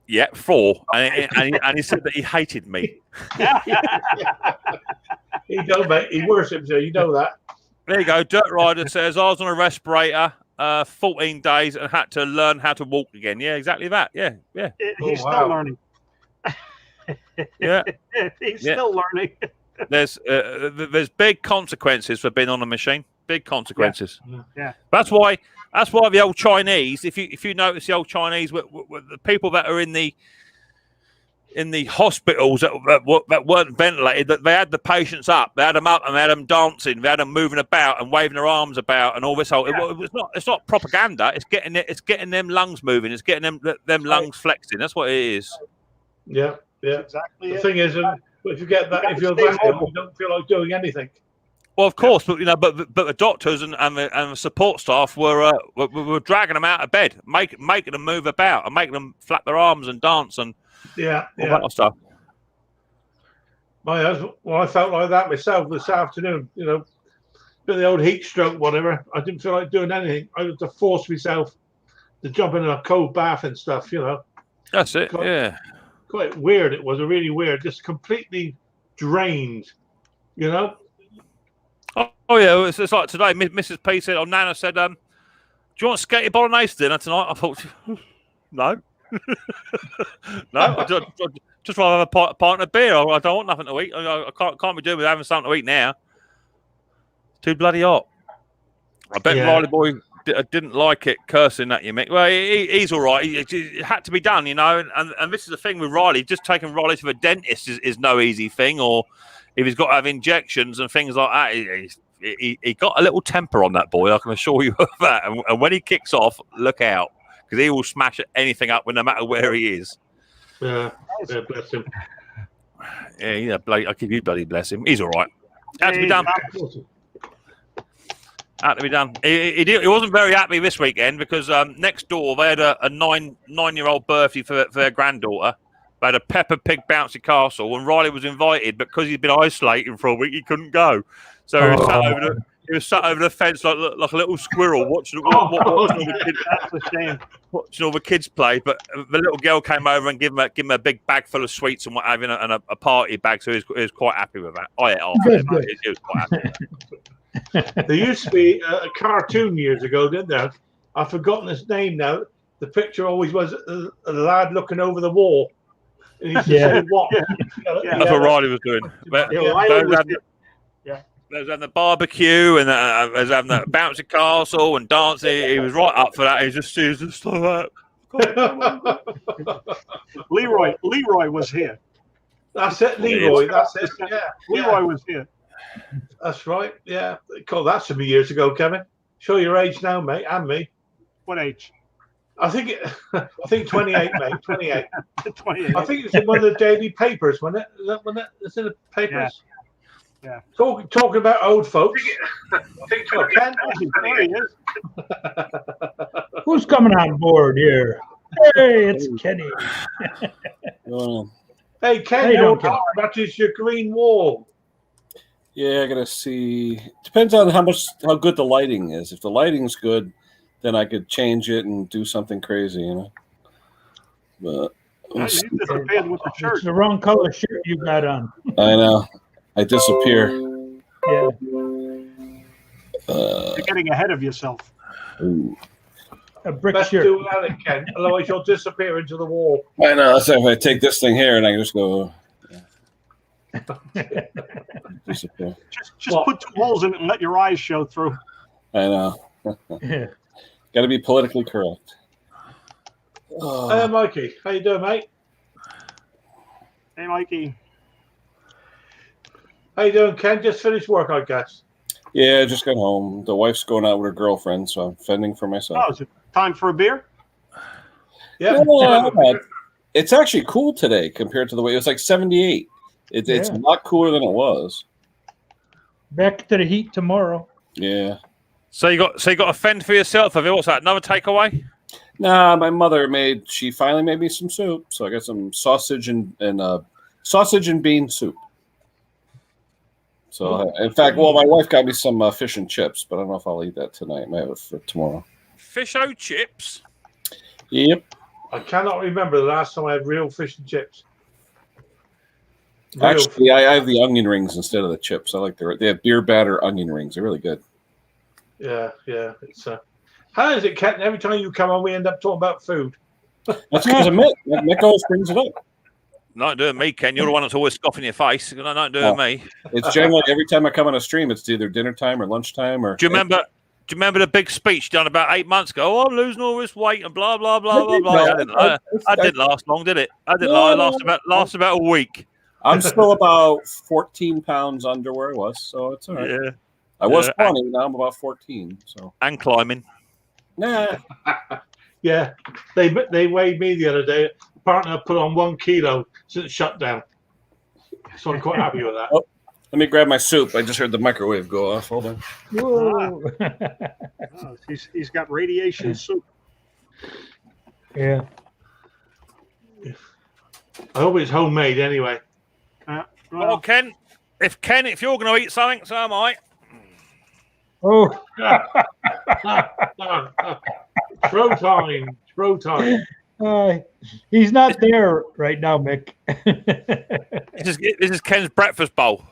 Yeah, 4. And he said that he hated me. He don't, mate. He worships you. You know that. There you go. Dirt Rider says I was on a respirator 14 days and had to learn how to walk again. Yeah, exactly that. Yeah. He's still learning. Yeah, he's still learning. There's big consequences for being on a machine. Big consequences. Yeah. That's why the old Chinese. If you notice the old Chinese, the people that are in the hospitals that weren't ventilated, that they had the patients up, they had them up, and they had them dancing, they had them moving about and waving their arms about, and all this whole. It's not propaganda. It's getting them lungs moving. It's getting them lungs flexing. That's what it is. Yeah. Yeah, exactly. The thing is, if you get that, if you're that ill, you don't feel like doing anything. Well, of course, but but the doctors and the support staff were dragging them out of bed, making them move about and making them flap their arms and dance and all that kind of stuff. I felt like that myself this afternoon. Bit of the old heat stroke, whatever. I didn't feel like doing anything. I had to force myself to jump in a cold bath and stuff. That's it. Yeah. Quite weird. It was really weird. Just completely drained. Oh yeah, it's like today. Mrs. P said, Nana said, "Do you want spaghetti bolognese dinner tonight?" I thought, no, no. I just rather have a pint of beer. I don't want nothing to eat. I can't be doing with having something to eat now. Too bloody hot. I bet Riley boy didn't like it cursing at you, Mick. Well, he's all right. It had to be done, you know. And this is the thing with Riley. Just taking Riley to the dentist is no easy thing. Or if he's got to have injections and things like that, he got a little temper on that boy. I can assure you of that. And when he kicks off, look out, because he will smash anything up, no matter where he is. Yeah, bless him. Yeah, I give you bloody bless him. He's all right. Had to be done. Had to be done. He wasn't very happy this weekend because next door they had a nine-year-old birthday for their granddaughter. They had a Peppa Pig bouncy castle, and Riley was invited, but because he'd been isolating for a week, he couldn't go. So he was sat over the fence like a little squirrel watching all the kids. That's a shame. Watching all the kids play, but the little girl came over and gave him a big bag full of sweets and what have you, and a party bag. So he was quite happy with that. I ate half of it. He was quite happy with that. There used to be a cartoon years ago, didn't there? I've forgotten his name now. The picture always was a lad looking over the wall. And he used to say, what? That's what Riley was doing. There was having the barbecue and there was having the bouncy castle and dancing. He was right up for that. He was just like that. Leroy was here. That's it, Leroy. That's it. Yeah, Leroy was here. That's right. Yeah. God, that should be years ago, Kevin. Show your age now, mate, and me. What age? I think 28, mate. 28. 28. I think it's in one of the daily papers, wasn't it? It's in the papers. Yeah. Talking about old folks. I think Ken. Who's coming on board here? Hey, it's Kenny. Hey, Ken, that is your green wall. Yeah, I gotta see. Depends on how good the lighting is. If the lighting's good, then I could change it and do something crazy, you know. But you disappeared with the shirt. It's the wrong color shirt you got on. I know. I disappear. Yeah. You're getting ahead of yourself. Ooh. A brick Best shirt. do that, Ken. Otherwise, you'll disappear into the wall. I know. So if I take this thing here and I just go. Disappear. Just put 2 holes in it and let your eyes show through. I know. Got to be politically correct. Hey, Mikey. How you doing, mate? Hey, Mikey. How you doing, Ken? Just finished work, I guess. Yeah, just got home. The wife's going out with her girlfriend, so I'm fending for myself. Oh, is it time for a beer? Yeah. It's actually cool today compared to the way it was like 78. It's a lot cooler than it was. Back to the heat tomorrow. Yeah. So you got to fend for yourself. Have you? What's that? Another takeaway? Nah, my mother she finally made me some soup, so I got some sausage and bean soup. So in fact, my wife got me some fish and chips, but I don't know if I'll eat that tonight. I might have it for tomorrow. Fish-o chips? Yep. I cannot remember the last time I had real fish and chips. Actually, I have the onion rings instead of the chips. I like they have beer batter onion rings. They're really good. Yeah. It's how is it, Ken? Every time you come on, we end up talking about food. That's because of Mick. Mick always brings it up. Not doing me, Ken. You're the one that's always scoffing your face. Not doing me. It's generally every time I come on a stream, it's either dinner time or lunchtime or. Do you remember the big speech done about 8 months ago? Oh, I'm losing all this weight and blah blah blah blah blah. That didn't last long, did it? That didn't last. It lasted about a week. I'm still about 14 pounds under where I was, so it's all right. Yeah. I was 20, now I'm about 14. So and climbing. Nah. Yeah, they weighed me the other day. Partner put on 1 kilo since shut down, so I'm quite happy with that. Oh, let me grab my soup. I just heard the microwave go off. Hold on. Whoa. He's got radiation soup. Yeah. I hope it's homemade anyway. Well, Ken, if you're going to eat something, so am I. Oh. Throw time. He's not there right now, Mick. This is Ken's breakfast bowl.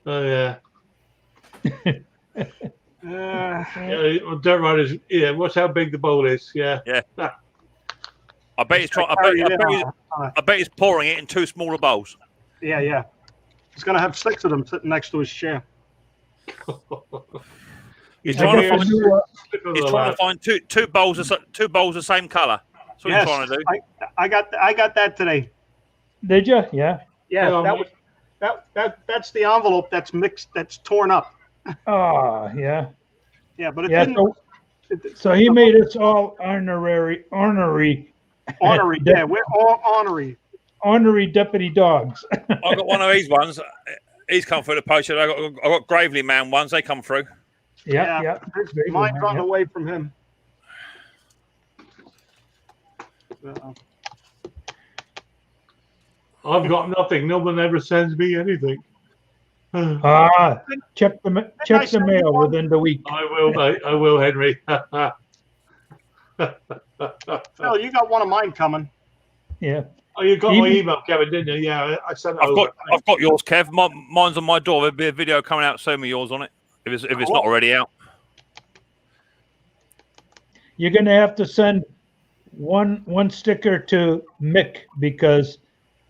Oh yeah. Dirt riders. Yeah. Watch how big the bowl is. Yeah. Yeah. I bet he's trying. I bet he's pouring it in 2 smaller bowls. Yeah. He's gonna have 6 of them sitting next to his chair. He's trying to find two bowls the same color. That's what he's trying to do. I got that today. Did you? Yeah. Yeah. That's the envelope that's mixed. That's torn up. Oh, yeah. Yeah, but it didn't. So he made us all ornery. Yeah, we're all ornery deputy dogs. I got one of these ones. He's come through the post. I got Gravely Man ones. They come through. Yeah. Mine's run away from him. I've got nothing. No one ever sends me anything. Check the mail within the week. I will, mate. I will, Henry. Phil, you got one of mine coming. Yeah. Oh, you got my email, Kevin, didn't you? Yeah, I sent it. I've got yours, Kev. Mine's on my door. There'll be a video coming out soon with yours on it. If it's not already out. You're gonna have to send one sticker to Mick because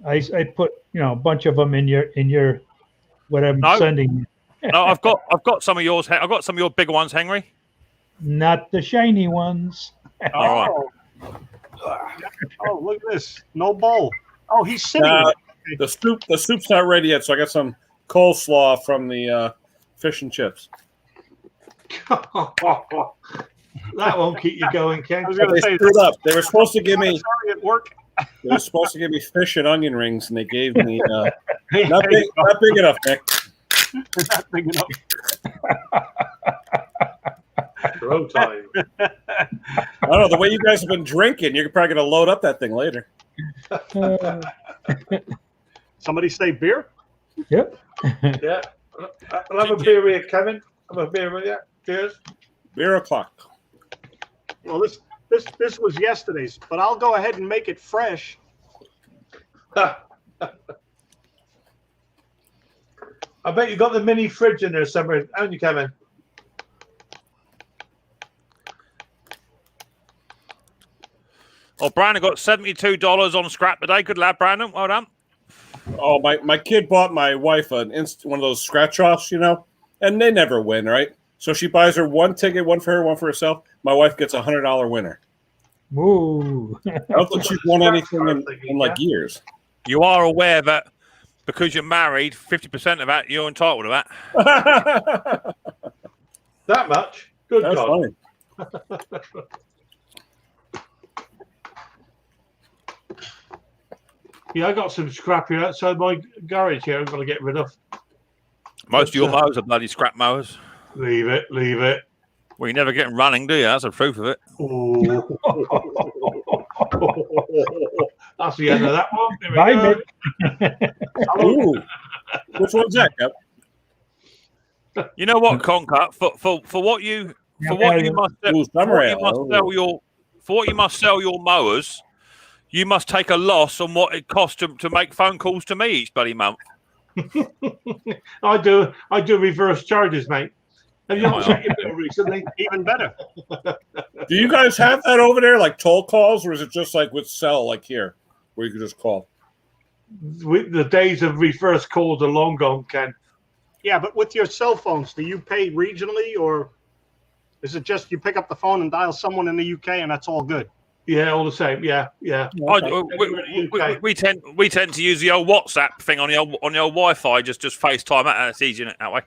I put a bunch of them in your what I'm sending. No, I've got some of yours. I've got some of your bigger ones, Henry. Not the shiny ones. All right. Oh, look at this. No bowl. Oh, he's sitting. The soup's not ready yet, so I got some coleslaw from the fish and chips. That won't keep you going, Ken. They screwed up. They were supposed to give me. Sorry, at work. They were supposed to give me fish and onion rings, and they gave me not big enough, Nick. Not big enough. Throw time. I don't know. The way you guys have been drinking, you're probably going to load up that thing later. Somebody say beer? Yep. Yeah. I'll have a beer with you, Kevin. I'll have a beer with you. Cheers. Beer o'clock. Well, this was yesterday's, but I'll go ahead and make it fresh. I bet you got the mini fridge in there somewhere, haven't you, Kevin? Oh, Brandon got $72 on scrap today. Good lad, Brandon. Well done. Oh, my kid bought my wife one of those scratch offs, and they never win, right? So she buys her one ticket, one for her, one for herself. My wife gets $100 winner. Ooh. I don't think she's won anything in like years. You are aware that because you're married, 50% of that you're entitled to that. That much? Good That's God. Funny. Yeah, I got some scrap here outside my garage here. I'm going to get rid of. Most of your mowers are bloody scrap mowers. Leave it. Well, you never get them running, do you? That's the proof of it. Oh. That's the end of that one. There we Bye, go. Ooh. Which one's that, Kev? You know what, Conker? For what you must sell your mowers, you must take a loss on what it costs to make phone calls to me each bloody month. I do reverse charges, mate. Have you not checked your bill recently? Even better. Do you guys have that over there, like toll calls, or is it just like with cell, like here, where you can just call? The days of reverse calls are long gone, Ken. Yeah, but with your cell phones, do you pay regionally, or is it just you pick up the phone and dial someone in the UK and that's all good? Yeah, all the same. Yeah. We tend to use the old WhatsApp thing on the old Wi-Fi. Just FaceTime. That's easy that way.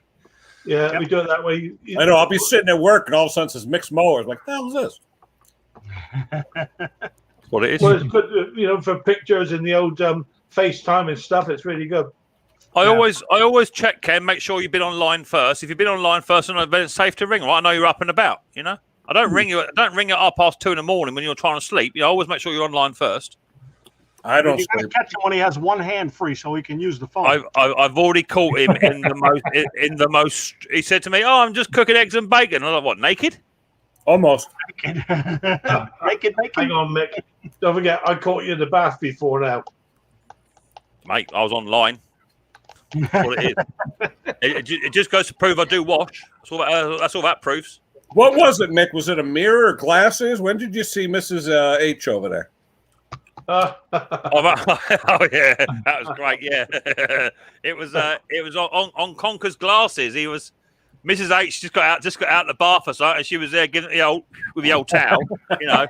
Yeah, Yep. we do it that way. I know. I'll be sitting at work and all of a sudden it says mixed mowers. Like, the hell is this? What it is. Well, it's good, for pictures and the old FaceTime and stuff. It's really good. I always check, Ken. Make sure you've been online first. If you've been online first, then it's safe to ring. Right? I know you're up and about. I don't ring you. Don't ring at 2:30 in the morning when you're trying to sleep. I always make sure you're online first. I don't. You got to catch him when he has one hand free, so he can use the phone. I've already caught him in the most. He said to me, "Oh, I'm just cooking eggs and bacon." I'm like, "What? Naked?" Almost. Naked. Hang on, Mick. Don't forget, I caught you in the bath before now. Mate, I was online. That's what it is. It just goes to prove I do wash. That's all that proves. What was it, Mick? Was it a mirror or glasses? When did you see Mrs. H over there? Oh yeah, that was great. Yeah, it was on Conker's glasses. He was Mrs. H just got out of the bath or so, and she was there giving the old with the old towel, you know.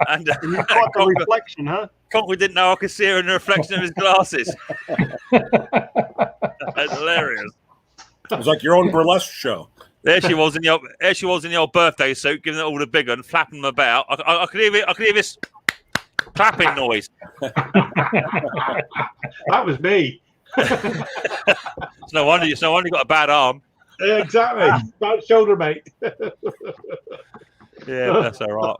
And you caught the reflection, huh? Conker didn't know I could see her in the reflection of his glasses. That's hilarious. It was like your own burlesque show. There she was in the old birthday suit, giving it all the big one, flapping them about. I could hear this clapping noise. That was me. It's no wonder you got a bad arm. Yeah, exactly. Bad shoulder, mate. Yeah, that's all right.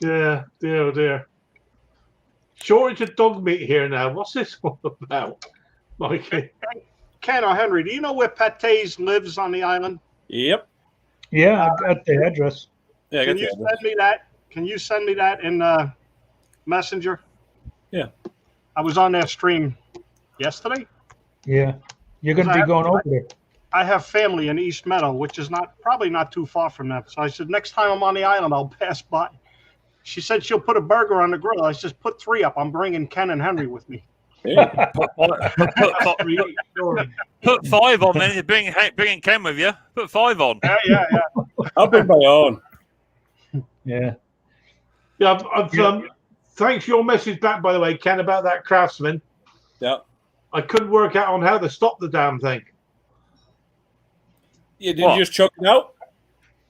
Yeah, dear, oh dear. Shortage of dog meat here now. What's this all about, Mikey? Ken or Henry, do you know where Pate's lives on the island? Yep. Yeah, I got the address. Yeah, Can you send me that? Can you send me that in Messenger? Yeah. I was on their stream yesterday. Yeah, you're going to be going over there. I have family in East Meadow, which is probably not too far from them. So I said, next time I'm on the island, I'll pass by. She said she'll put a burger on the grill. I said, put 3 up. I'm bringing Ken and Henry with me. Yeah. Put 5 on, then you're bringing Ken with you. Put 5 on. Yeah. I'll bring my own. Yeah. Yeah, thanks for your message back, by the way, Ken, about that Craftsman. Yeah. I couldn't work out on how to stop the damn thing. Yeah, did you just choke it out?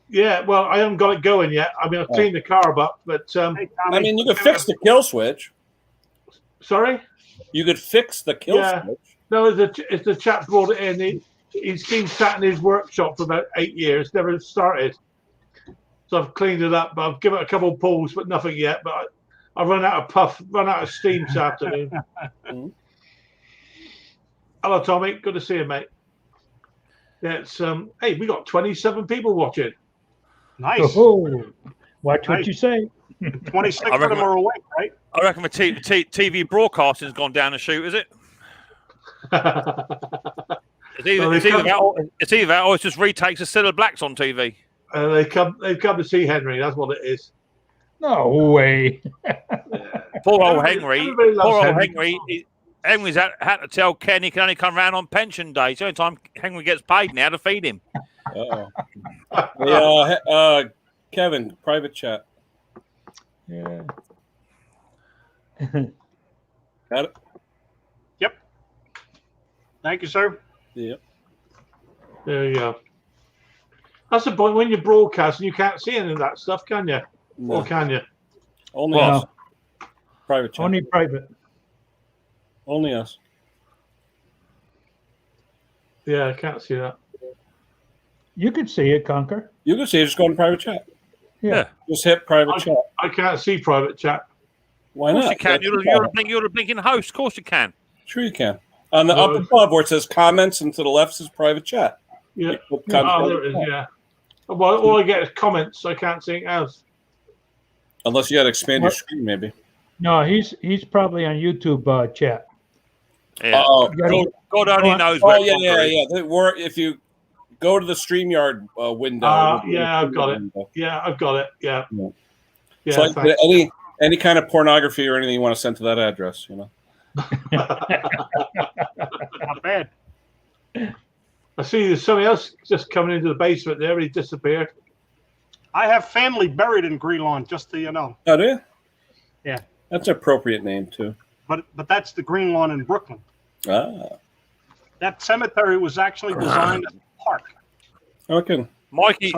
Yeah, well, I haven't got it going yet. I mean, I've cleaned the carb up, but I mean, you could fix the kill switch. Sorry? You could fix the kill switch. No, it's the chap brought it in. He's been sat in his workshop for about 8 years, never started. So I've cleaned it up. I've given it a couple of pulls, but nothing yet. But I've run out of steam this afternoon. Hello, Tommy. Good to see you, mate. Yeah, it's hey, we got 27 people watching. Nice. Oh, watch what you say. 26 of them are awake, right? I reckon the TV broadcasting's gone down the chute, is it? It's either that or it just retakes the Cilla Blacks on TV. They've come to see Henry. That's what it is. No way. Poor old Henry. Henry's had to tell Ken he can only come round on pension day. It's the only time Henry gets paid now to feed him. Hey, Kevin, private chat. Yeah. Got it? Yep. Thank you, sir. Yep. There you go. That's the point when you're broadcasting, you can't see any of that stuff, can you? No. Or can you? Only us. Private chat. Only private. Only us. Yeah, I can't see that. You could see it, Conker. You can see it. Just go in private chat. Yeah. Just hit private chat. I can't see private chat. Why Of course not? you can. You're a blinking host. Of course you can. Sure you can. On the up above where it says comments and to the left says private chat. Yeah. Oh, there it is, yeah. Well, all I get is comments. I can't see anything else. Unless you got to expand your screen, maybe. No, he's probably on YouTube chat. Yeah. God only knows. Oh, yeah. If you go to the StreamYard window. Yeah, I've got it. Yeah, I've got it. Yeah. So any kind of pornography or anything you want to send to that address, you know. Not bad. I see there's somebody else just coming into the basement there. He disappeared. I have family buried in Greenlawn, just so you know. Oh, do you? Yeah. That's an appropriate name, too. But that's the Greenlawn in Brooklyn. Ah. That cemetery was actually designed as a park. Okay. Mikey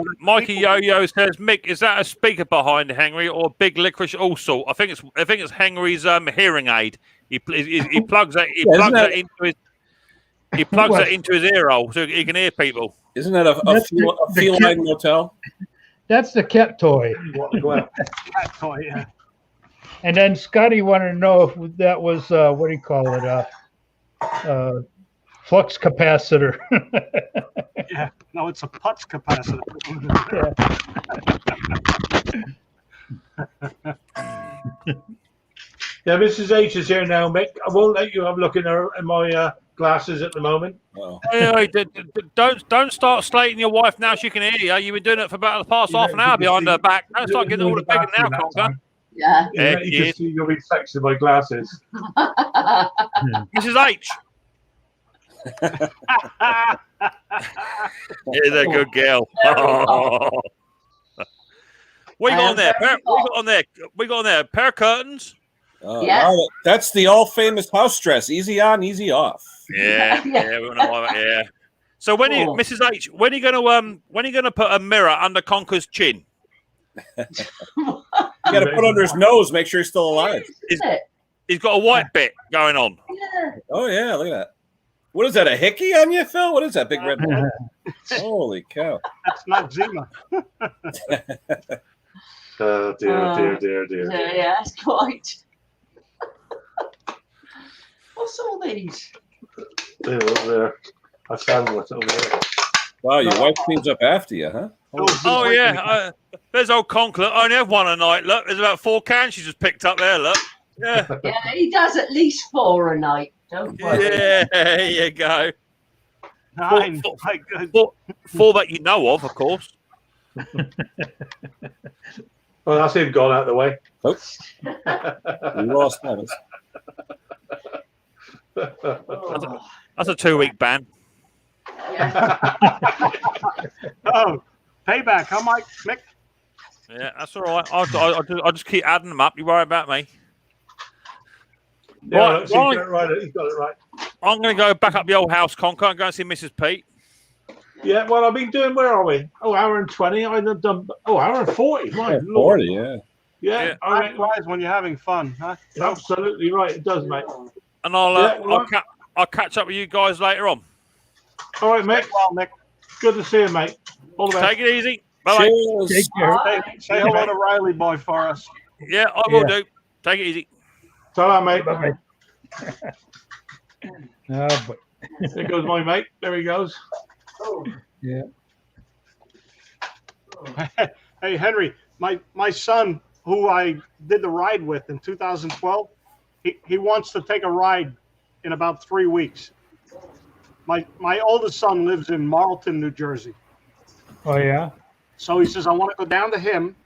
Yo-Yo says, Mick, is that a speaker behind Henry or big licorice all sort? I think it's Henry's hearing aid. He plugs that into his ear hole so he can hear people. Isn't that a feline motel? That's the cat toy. Cat toy, yeah. And then Scotty wanted to know if that was what do you call it? Flux capacitor. Yeah, no, it's a putz capacitor. Yeah, Mrs. H is here now, Mick. I won't let you have a look in my glasses at the moment. Oh. Hey, don't start slating your wife now. She can hear you. You've been doing it for about the past half an hour behind her back. Don't start getting all the bigger now, Conker. Yeah. You can see you'll be flexing my glasses. Mrs. H. Here's a good girl. What you got on there? We got on there. Pair of curtains. Yeah. That's the all famous house dress. Easy on, easy off. Yeah. Yeah. So Mrs. H, when are you gonna put a mirror under Conker's chin? You got to put under his nose, make sure he's still alive. He's got a white bit going on. Yeah. Oh yeah, look at that. What is that? A hickey on you, Phil? What is that big red ball? Holy cow! That's not Zima. Oh dear. Yeah, that's quite. What's all these? There. I found what's over there. Wow, your wife cleans up after you, huh? Oh yeah, there's old Conker. Look, I only have one a night. Look, there's about 4 cans she just picked up there. Look, yeah. Yeah, he does at least 4 a night. Don't worry. Yeah, there you go. 9. My good. 4 that you know of course. Well, that's him gone out of the way. Oops. We lost that. That's a 2-week ban. Yeah. Oh, payback, huh, Mick? Yeah, that's all right. I'll just keep adding them up. You worry about me. Yeah, he's got it right. I'm going to go back up the old house, Conker. I'm going to see Mrs. Pete. Yeah, well, I've been doing. Where are we? Oh, hour and 20. I've done. Oh, hour and 40. My Lord. 40, yeah. Yeah, Time flies when you're having fun, huh? Absolutely right. It does, mate. And I'll catch up with you guys later on. All right, mate. Well, Mick. Good to see you, mate. All the best. Take it easy. Bye. Cheers. Take care. Say hello to Riley boy for us. Yeah, I will do. Take it easy. Ta-ra, mate. Bye-bye. But There goes my mate. There he goes. yeah. Hey, Henry, my son, who I did the ride with in 2012, he wants to take a ride in about 3 weeks. My oldest son lives in Marlton, New Jersey. Oh yeah. So he says, I want to go down to him.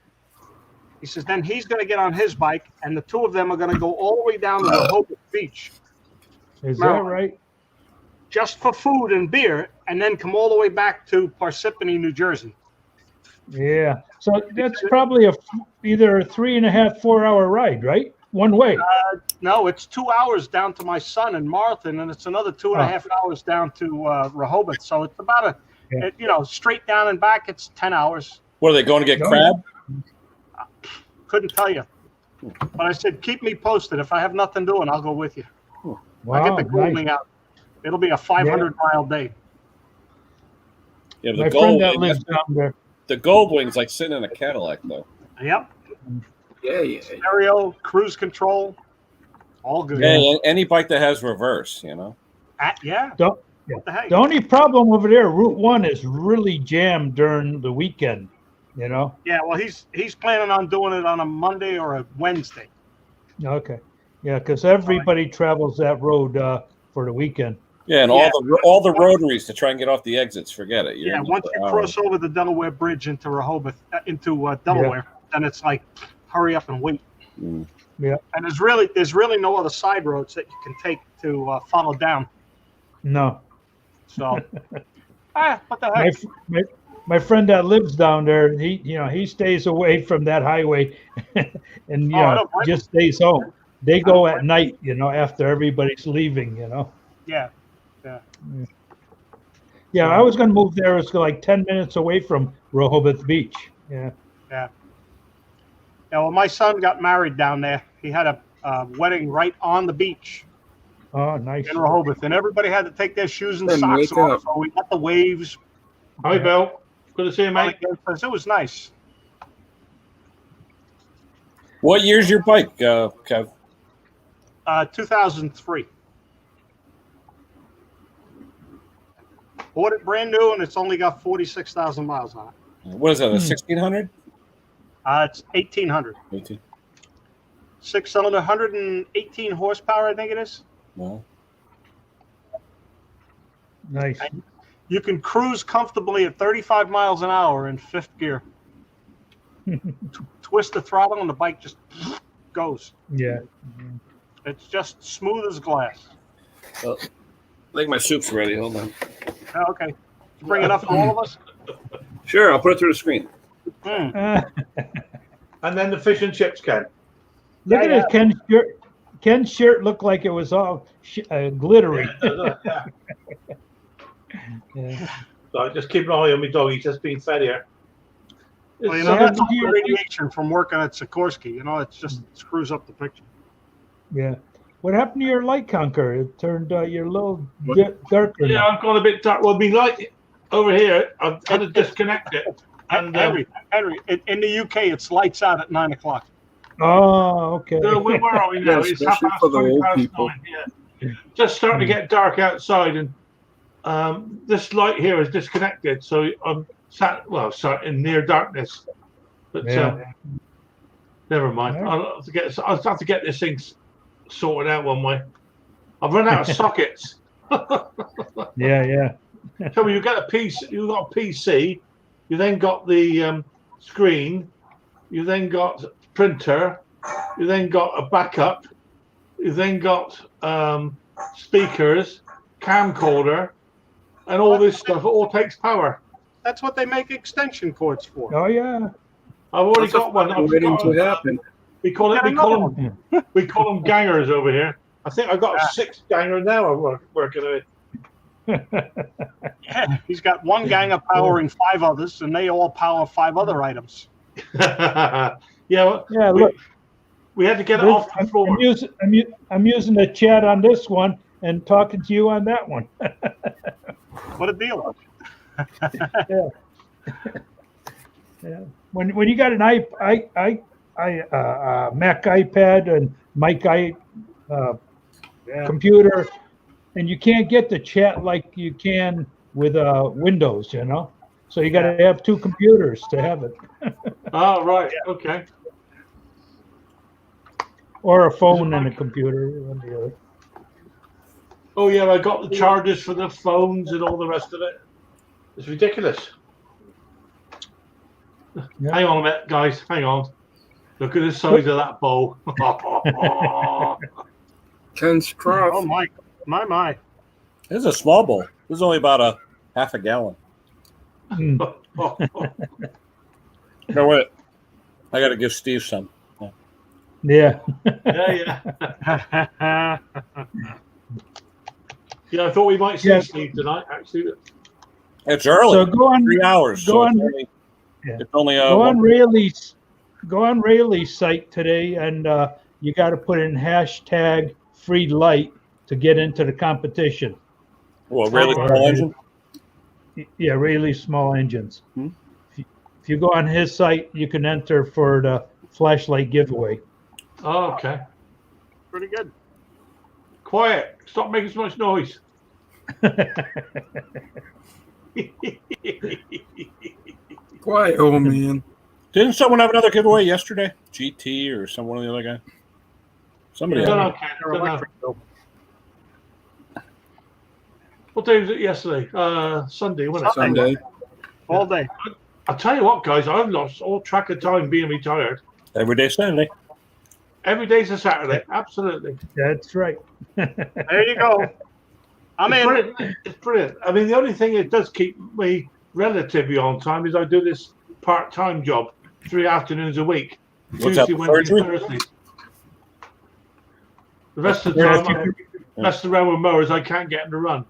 He says, then he's going to get on his bike, and the two of them are going to go all the way down to Rehoboth Beach. Is Maryland, that right? just for food and beer, and then come all the way back to Parsippany, New Jersey. Yeah. So that's probably either a 3.5, 4-hour ride, right? One way. No, it's 2 hours down to my son in Marlton, and it's another 2.5 hours down to Rehoboth. So it's about straight down and back. It's 10 hours. What are they going to get? Crab? Couldn't tell you, but I said keep me posted. If I have nothing doing, I'll go with you. Wow, I get the Goldwing nice. out. It'll be a 500-mile day. Yeah, My friend that lives down there. The Goldwing's like sitting in a Cadillac, though. Yep. Yeah. Stereo, cruise control, all good. Yeah, any bike that has reverse, Yeah. Don't, What the heck? The only problem over there, Route 1 is really jammed during the weekend, Yeah, well, he's planning on doing it on a Monday or a Wednesday. Okay. Yeah, because everybody travels that road for the weekend. Yeah, and all the rotaries to try and get off the exits, forget it. Once you cross over the Delaware Bridge into Rehoboth, into Delaware, then it's like hurry up and wait. Mm. Yeah. And there's really no other side roads that you can take to follow down. No. So, what the heck? My friend that lives down there, he stays away from that highway, and just stays home. They go at night, after everybody's leaving, Yeah. Yeah, I was going to move there. It's like 10 minutes away from Rehoboth Beach. Yeah. Yeah. Yeah, well, my son got married down there. He had a wedding right on the beach Oh, nice. in Rehoboth, and everybody had to take their shoes and socks off. So we got the waves. Hi, Bill. Good to see you, mate. It was nice. What year's your bike, Kev? 2003. Bought it brand new, and it's only got 46,000 miles on it. What is that, a 1600? It's 1,800. 18. 6-cylinder, 118 horsepower, I think it is. Well, Nice. And you can cruise comfortably at 35 miles an hour in fifth gear. Twist the throttle and the bike just goes. Yeah. It's just smooth as glass. well, I think my soup's ready. Hold on. Okay. You bring enough for all of us? Sure, I'll put it through the screen. Mm. And then the fish and chips, Ken. Look at it, Ken's shirt. Ken's shirt looked like it was all glittery. Yeah. Yeah. So just keep an eye on my dog. He's just being fed here. Well, So that's all do you- radiation from working at Sikorsky. It just screws up the picture. Yeah. What happened to your light conquer? It turned your little darker. Yeah, I've gone a bit dark. Well, me light over here, I've had to disconnect it. And Henry, in the UK, it's lights out at 9 o'clock. Oh, okay. so where are we now? Yeah, It's half especially past for the 20 old past people. 9. Yeah. Just starting to get dark outside, and this light here is disconnected. So I'm sat in near darkness. But Yeah. never mind. Yeah. I'll have to get this thing sorted out one way. I've run out of sockets. Yeah. So you got a PC, you got a PC, you then got the screen, you then got printer, you then got a backup, you then got speakers, camcorder, and all this stuff. It all takes power. That's what they make extension cords for. Oh, yeah. I've already got one. I've Waiting got, to happen. we call them gangers over here. I think I've got a 6 ganger now. I'm working on it. Yeah, he's got one ganger powering 5 others, and they all power 5 other items. Yeah, Look, we had to get it off the floor. I'm using the chat on this one and talking to you on that one. What a deal. Yeah. When you got an Mac iPad and Mic computer, and you can't get the chat like you can with Windows, so you got to have 2 computers to have it. Oh, right. Okay. Or a phone and a computer. One or the other. Oh, yeah, I got the chargers for the phones and all the rest of it. It's ridiculous. Yeah. Hang on a minute, guys. Hang on. Look at the size of that bowl. Ken's trough. Oh, my. This is a small bowl. This is only about a half a gallon. No, wait. I got to give Steve some. Yeah. Yeah. Yeah, I thought we might see Steve tonight, actually. It's early. So go on. 3 hours. Go on. It's only Go on Rayleigh's site today, and you got to put in hashtag free light to get into the competition. Well, really small engine? Yeah, Rayleigh's small engines. Hmm. If you go on his site, you can enter for the flashlight giveaway. Oh, okay. Pretty good. Quiet. Stop making so much noise. Quiet, old man. Didn't someone have another giveaway yesterday? GT or someone of the other guy? Somebody Don't had know, Ken, don't know. What day was it yesterday? Sunday, wasn't it? Sunday. All day. I'll tell you what, guys, I've lost all track of time being retired. every day Saturday. Every day's a Saturday. Absolutely. That's right. There you go. I'm It's in. brilliant. It's brilliant. I mean, the only thing it does keep me relatively on time is I do this part-time job 3 afternoons a week. What's that, Tuesday, Wednesday, surgery? Thursdays. The rest of the time, I mess around with mowers. I can't get them to run.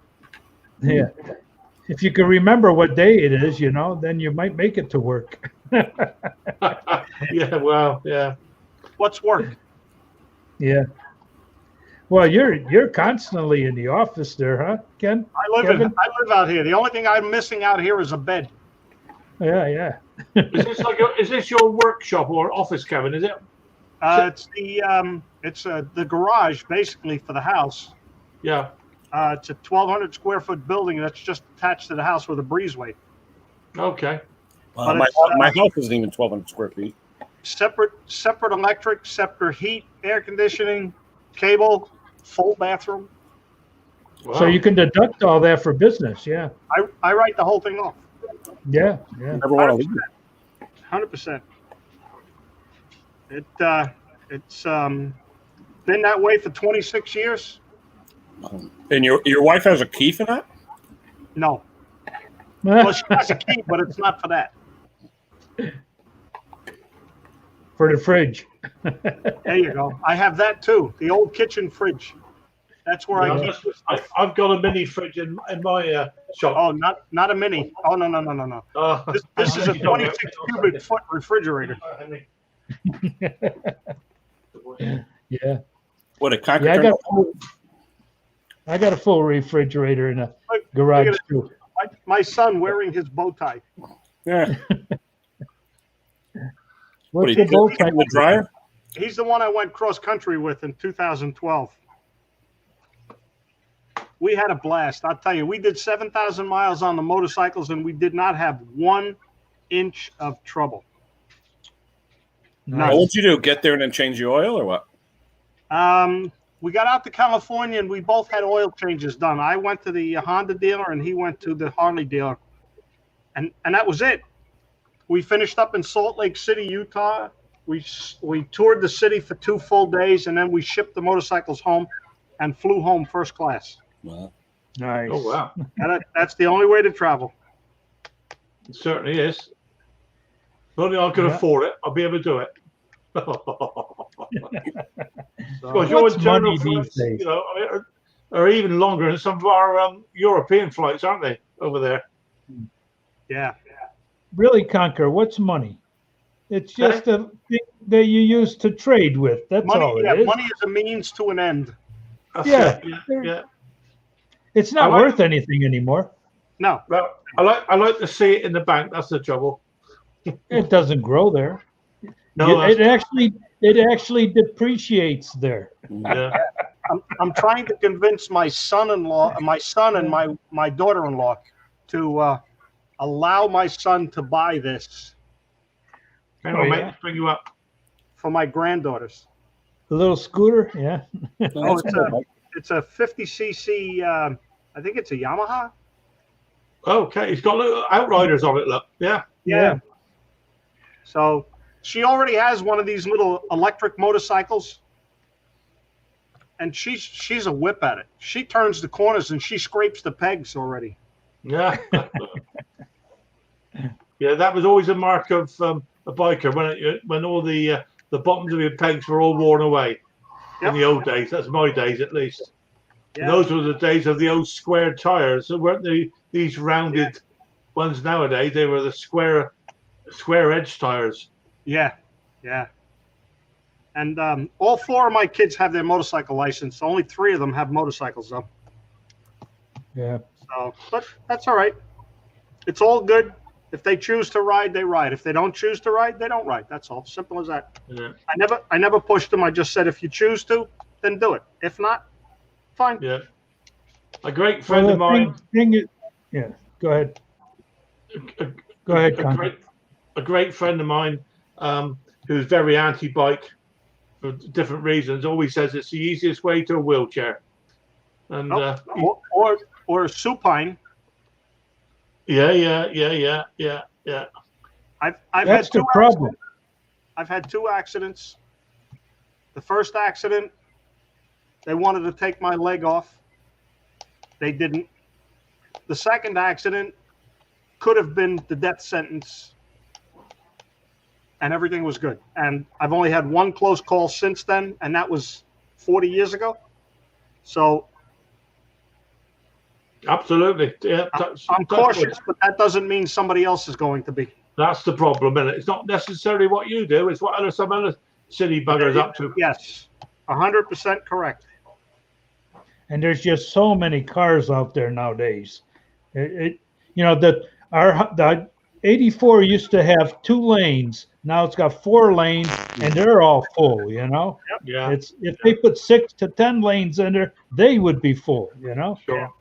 Yeah. If you can remember what day it is, then you might make it to work. Yeah, well, yeah. What's work? Yeah. Well, you're constantly in the office there, huh, Ken? I live out here. The only thing I'm missing out here is a bed. Yeah. Is this your workshop or office, Kevin? Is it? It's the garage basically for the house. Yeah. It's a 1,200 square foot building that's just attached to the house with a breezeway. Okay. But My it's, house isn't even 1,200 square feet. Separate electric, separate heat. air conditioning, cable, full bathroom. Wow. So you can deduct all that for business. Yeah. I write the whole thing off. Yeah. Yeah. Never want to leave. 100%. It's been that way for 26 years. And your wife has a key for that? No. Well, she has a key, but it's not for that. For the fridge. There you go. I have that too. The old kitchen fridge. That's where I keep. I've got a mini fridge in my shop. Oh, not a mini. Oh no. This is a 26 cubic foot refrigerator. Yeah. What a concrete. Yeah, I got a full refrigerator in a garage too. My son wearing his bow tie. Yeah. What's your bow tie? The dryer? He's the one I went cross country with in 2012. We had a blast. I'll tell you, we did 7,000 miles on the motorcycles, and we did not have 1 inch of trouble. Nice. What would you do? Get there and then change the oil, or what? We got out to California, and we both had oil changes done. I went to the Honda dealer, and he went to the Harley dealer, and that was it. We finished up in Salt Lake City, Utah. We toured the city for 2 full days, and then we shipped the motorcycles home and flew home first class. Wow. Nice. Oh, wow. And that's the only way to travel. It certainly is. If only I could afford it, I'll be able to do it. Because your internal flights, you know, are even longer than some of our European flights, aren't they, over there? Yeah. Really, Conquer, what's money? It's just a thing that you use to trade with. That's all it is. Money is a means to an end. Yeah. It's not like, worth anything anymore. No. Well, I like to see it in the bank. That's the trouble. It doesn't grow there. No, it actually depreciates there. Yeah. I'm trying to convince my son-in-law, my son and my daughter-in-law to allow my son to buy this. Mate, bring you up for my granddaughters. The little scooter, yeah. Oh, it's a 50cc. I think it's a Yamaha. Okay, it's got little outriders on it. Look, yeah. So she already has one of these little electric motorcycles, and she's a whip at it. She turns the corners and she scrapes the pegs already. Yeah. Yeah, that was always a mark of a biker when all the bottoms of your pegs were all worn away. In the old days. That's my days, at least. Yeah. Those were the days of the old square tires. So weren't these rounded ones nowadays? They were the square edge tires. Yeah. And all 4 of my kids have their motorcycle license. Only 3 of them have motorcycles, though. Yeah. So, but that's all right. It's all good. If they choose to ride, they ride. If they don't choose to ride, they don't ride. That's all. Simple as that. Yeah. I never pushed them. I just said, if you choose to, then do it. If not, fine. Yeah. A great friend of mine. Yeah. Go ahead. Go ahead, Con. A great friend of mine who's very anti-bike for different reasons always says it's the easiest way to a wheelchair. And or supine. Yeah. I've That's the problem. I've had 2 accidents. The first accident, they wanted to take my leg off. They didn't. The second accident could have been the death sentence, and everything was good. And I've only had 1 close call since then, and that was 40 years ago. So absolutely. Yeah, I'm cautious, but that doesn't mean somebody else is going to be. That's the problem, isn't it? It's not necessarily what you do, it's what some other city buggers up to. Yes, 100% correct. And there's just so many cars out there nowadays. The 84 used to have 2 lanes. Now it's got 4 lanes, and they're all full. You know. Yep. Yeah. If they put 6 to 10 lanes in there, they would be full. You know. Sure.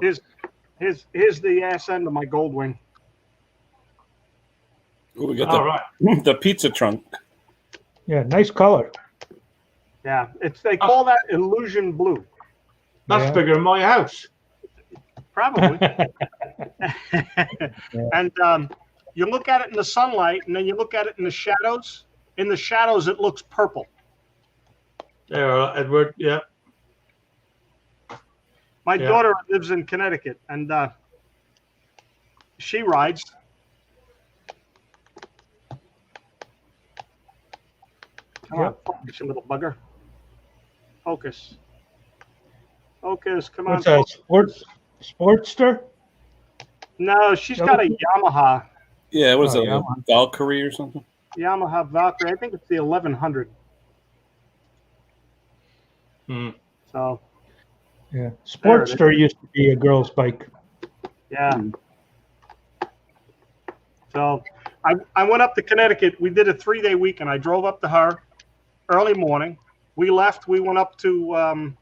Here's the ass end of my Goldwing. Oh, we got the pizza trunk. Yeah, nice color. Yeah, they call that illusion blue. That's bigger than my house. Probably. And you look at it in the sunlight, and then you look at it in the shadows. In the shadows, it looks purple. There, Edward. Yeah. My daughter lives in Connecticut, and she rides. Come on, focus, you little bugger. Focus. Focus, come on. What's that, Sportster? No, she's got a Yamaha. Yeah, what is it, a Valkyrie or something? Yamaha Valkyrie. I think it's the 1100. So. Yeah, Sportster used to be a girl's bike. Yeah. So I went up to Connecticut. We did a 3-day weekend. I drove up to her early morning. We left. We went up to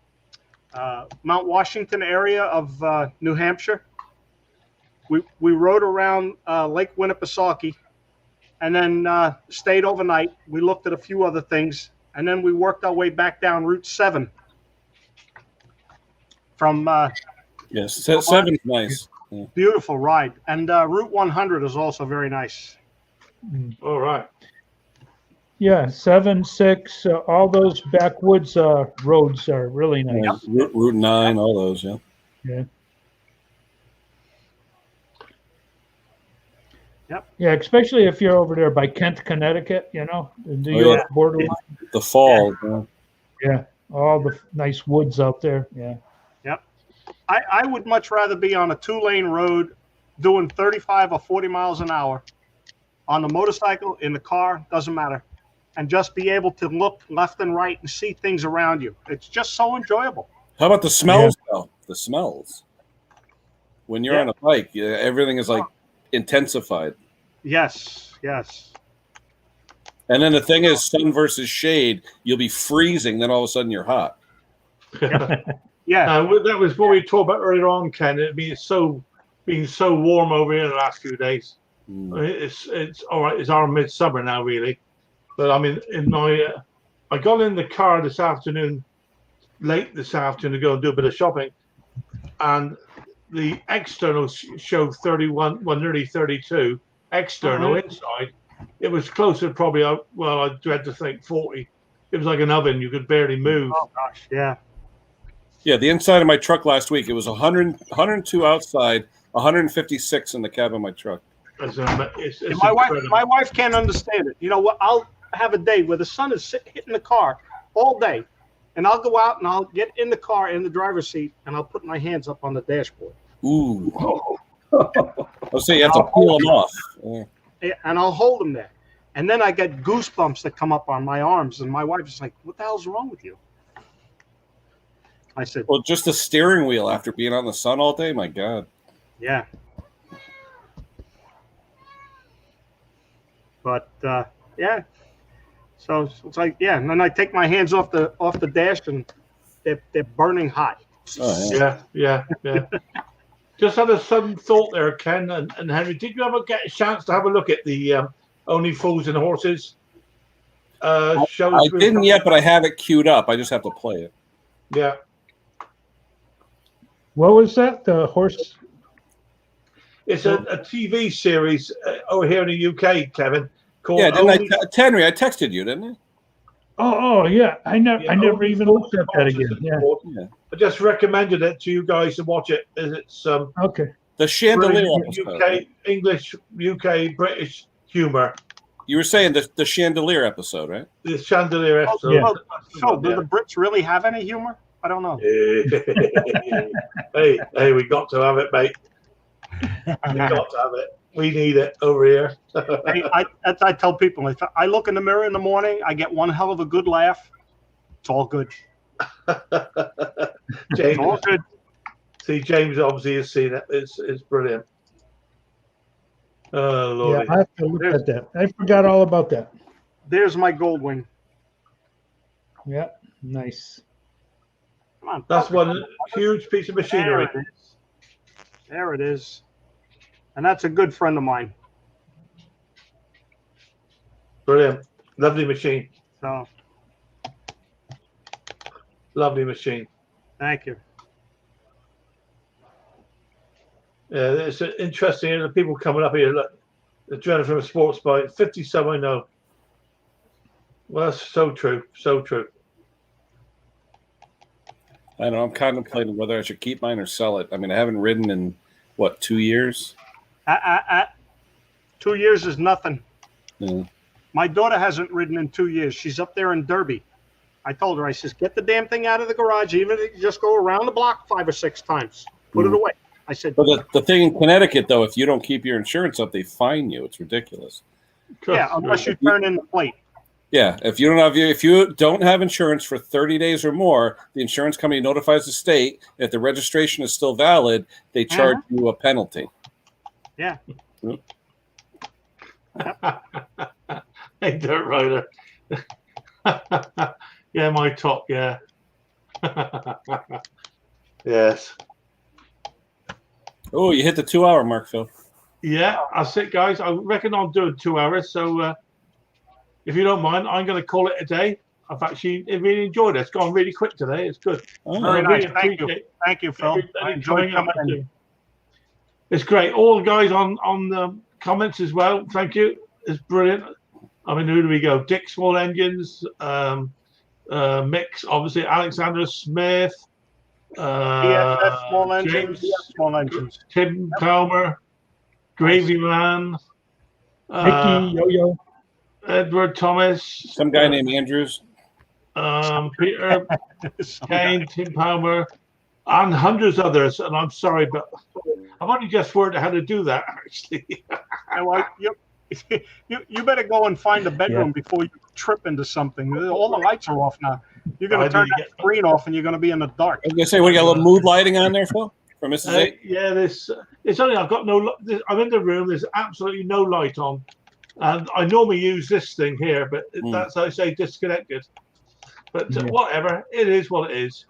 Mount Washington area of New Hampshire. We rode around Lake Winnipesaukee and then stayed overnight. We looked at a few other things, and then we worked our way back down Route 7. From yes, 7's nice. Yeah. Beautiful ride, and Route 100 is also very nice. All right. Yeah, 7, 6, all those backwoods roads are really nice. Route 9, all those, yeah. Yeah. Yep. Yeah, especially if you're over there by Kent, Connecticut, the New York borderline. The fall. Yeah, all the nice woods out there. Yeah. Yep. I would much rather be on a 2-lane road doing 35 or 40 miles an hour on the motorcycle, in the car, doesn't matter, and just be able to look left and right and see things around you. It's just so enjoyable. How about the smells, though? The smells. When you're on a bike, everything is like intensified. Yes, yes. And then the thing is, sun versus shade, you'll be freezing, then all of a sudden you're hot. Yeah. That was what we talked about earlier on, Ken. It being so warm over here the last few days. It's all right. It's our midsummer now, really. But I mean, I got in the car this afternoon, late this afternoon, to go and do a bit of shopping, and the external showed 31, well, nearly 32. External, inside, it was closer, probably. Well, I dread to think 40. It was like an oven; you could barely move. Oh gosh, yeah. Yeah, the inside of my truck last week, it was 102 outside, 156 in the cab of my truck. It's my wife can't understand it. You know what? I'll have a day where the sun is hitting the car all day, and I'll go out and I'll get in the car in the driver's seat and I'll put my hands up on the dashboard. Ooh. I'll say you have to peel them off. Yeah. And I'll hold them there. And then I get goosebumps that come up on my arms, and my wife is like, "What the hell's wrong with you?" I said, "Well, just the steering wheel after being on the sun all day, my God." Yeah. But yeah, so it's like, yeah, and then I take my hands off the dash, and they're burning hot. Oh, yeah. Just had a sudden thought there, Ken and Henry. Did you ever get a chance to have a look at the Only Fools and Horses show? I didn't yet, but I have it queued up. I just have to play it. Yeah. What was that? The horse? It's a TV series over here in the UK, Kevin. Called Henry, I texted you, didn't I? Oh, yeah. I never even looked at that again. Yeah. I just recommended it to you guys to watch it. It's okay. The Chandelier episode. English, UK, British humor. You were saying the Chandelier episode, right? The Chandelier episode. Yeah. So, do the Brits really have any humor? I don't know. Hey, we got to have it, mate. We got to have it. We need it over here. I tell people, if I look in the mirror in the morning, I get one hell of a good laugh. It's all good. James, all good. See, James obviously has seen it. It's brilliant. Oh, Lord. Yeah, I have to look at that. I forgot all about that. There's my Goldwing. Yeah, nice. Come on. That's one huge piece of machinery. There it is. And that's a good friend of mine. Brilliant. Lovely machine. So, Lovely machine. Thank you. Yeah, it's interesting. The people coming up here, look, the journey from a sports bike, 50 some I know. Well, that's so true. So true. I don't know. I'm contemplating whether I should keep mine or sell it. I mean, I haven't ridden in, 2 years? 2 years is nothing. Yeah. My daughter hasn't ridden in 2 years. She's up there in Derby. I told her, I says, get the damn thing out of the garage, even if you just go around the block 5 or 6 times. Put it away. I said. But the thing in Connecticut, though, if you don't keep your insurance up, they fine you. It's ridiculous. Yeah, unless you turn in the plate. Yeah, if you don't have insurance for 30 days or more, the insurance company notifies the state. If the registration is still valid, they charge you a penalty. Yeah. Hey, dirt rider. Yeah, my top. Yeah. Yes. Oh, you hit the 2 hour mark, Phil. Yeah, that's it, guys. I reckon I'm doing 2 hours. So if you don't mind, I'm going to call it a day. I've actually really enjoyed it. It's gone really quick today. It's good. Oh, very nice. Thank you, Phil. I enjoyed coming in. It's great. All the guys on the comments as well. Thank you. It's brilliant. I mean, who do we go? Dick Small Engines, Mix, obviously, Alexander Smith, Small Engines, James, Small Engines, Tim Palmer, Gravy Man, Mickey Yo-Yo, Edward Thomas, some guy named Andrews, Peter Kane, Tim Palmer, and hundreds others. And I'm sorry, but I've only just worked out how to do that, actually. Well, you better go and find a bedroom before you trip into something. All the lights are off now. You're going to turn that screen off, and you're going to be in the dark. I was going to say, what, you got a little mood lighting on there, Phil? From Mrs. A? Yeah, it's only I've got I'm in the room. There's absolutely no light on, and I normally use this thing here, but that's, I say, disconnected. But whatever, it is what it is.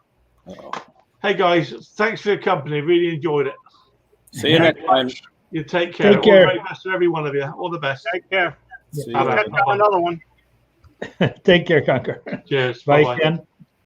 Hey guys, thanks for your company. Really enjoyed it. See you next time. You take care. Take care. All the very best to every one of you. All the best. Take care. See you I'll catch you on another one. Take care, Conquer. Cheers. Bye, Bye-bye. Ken.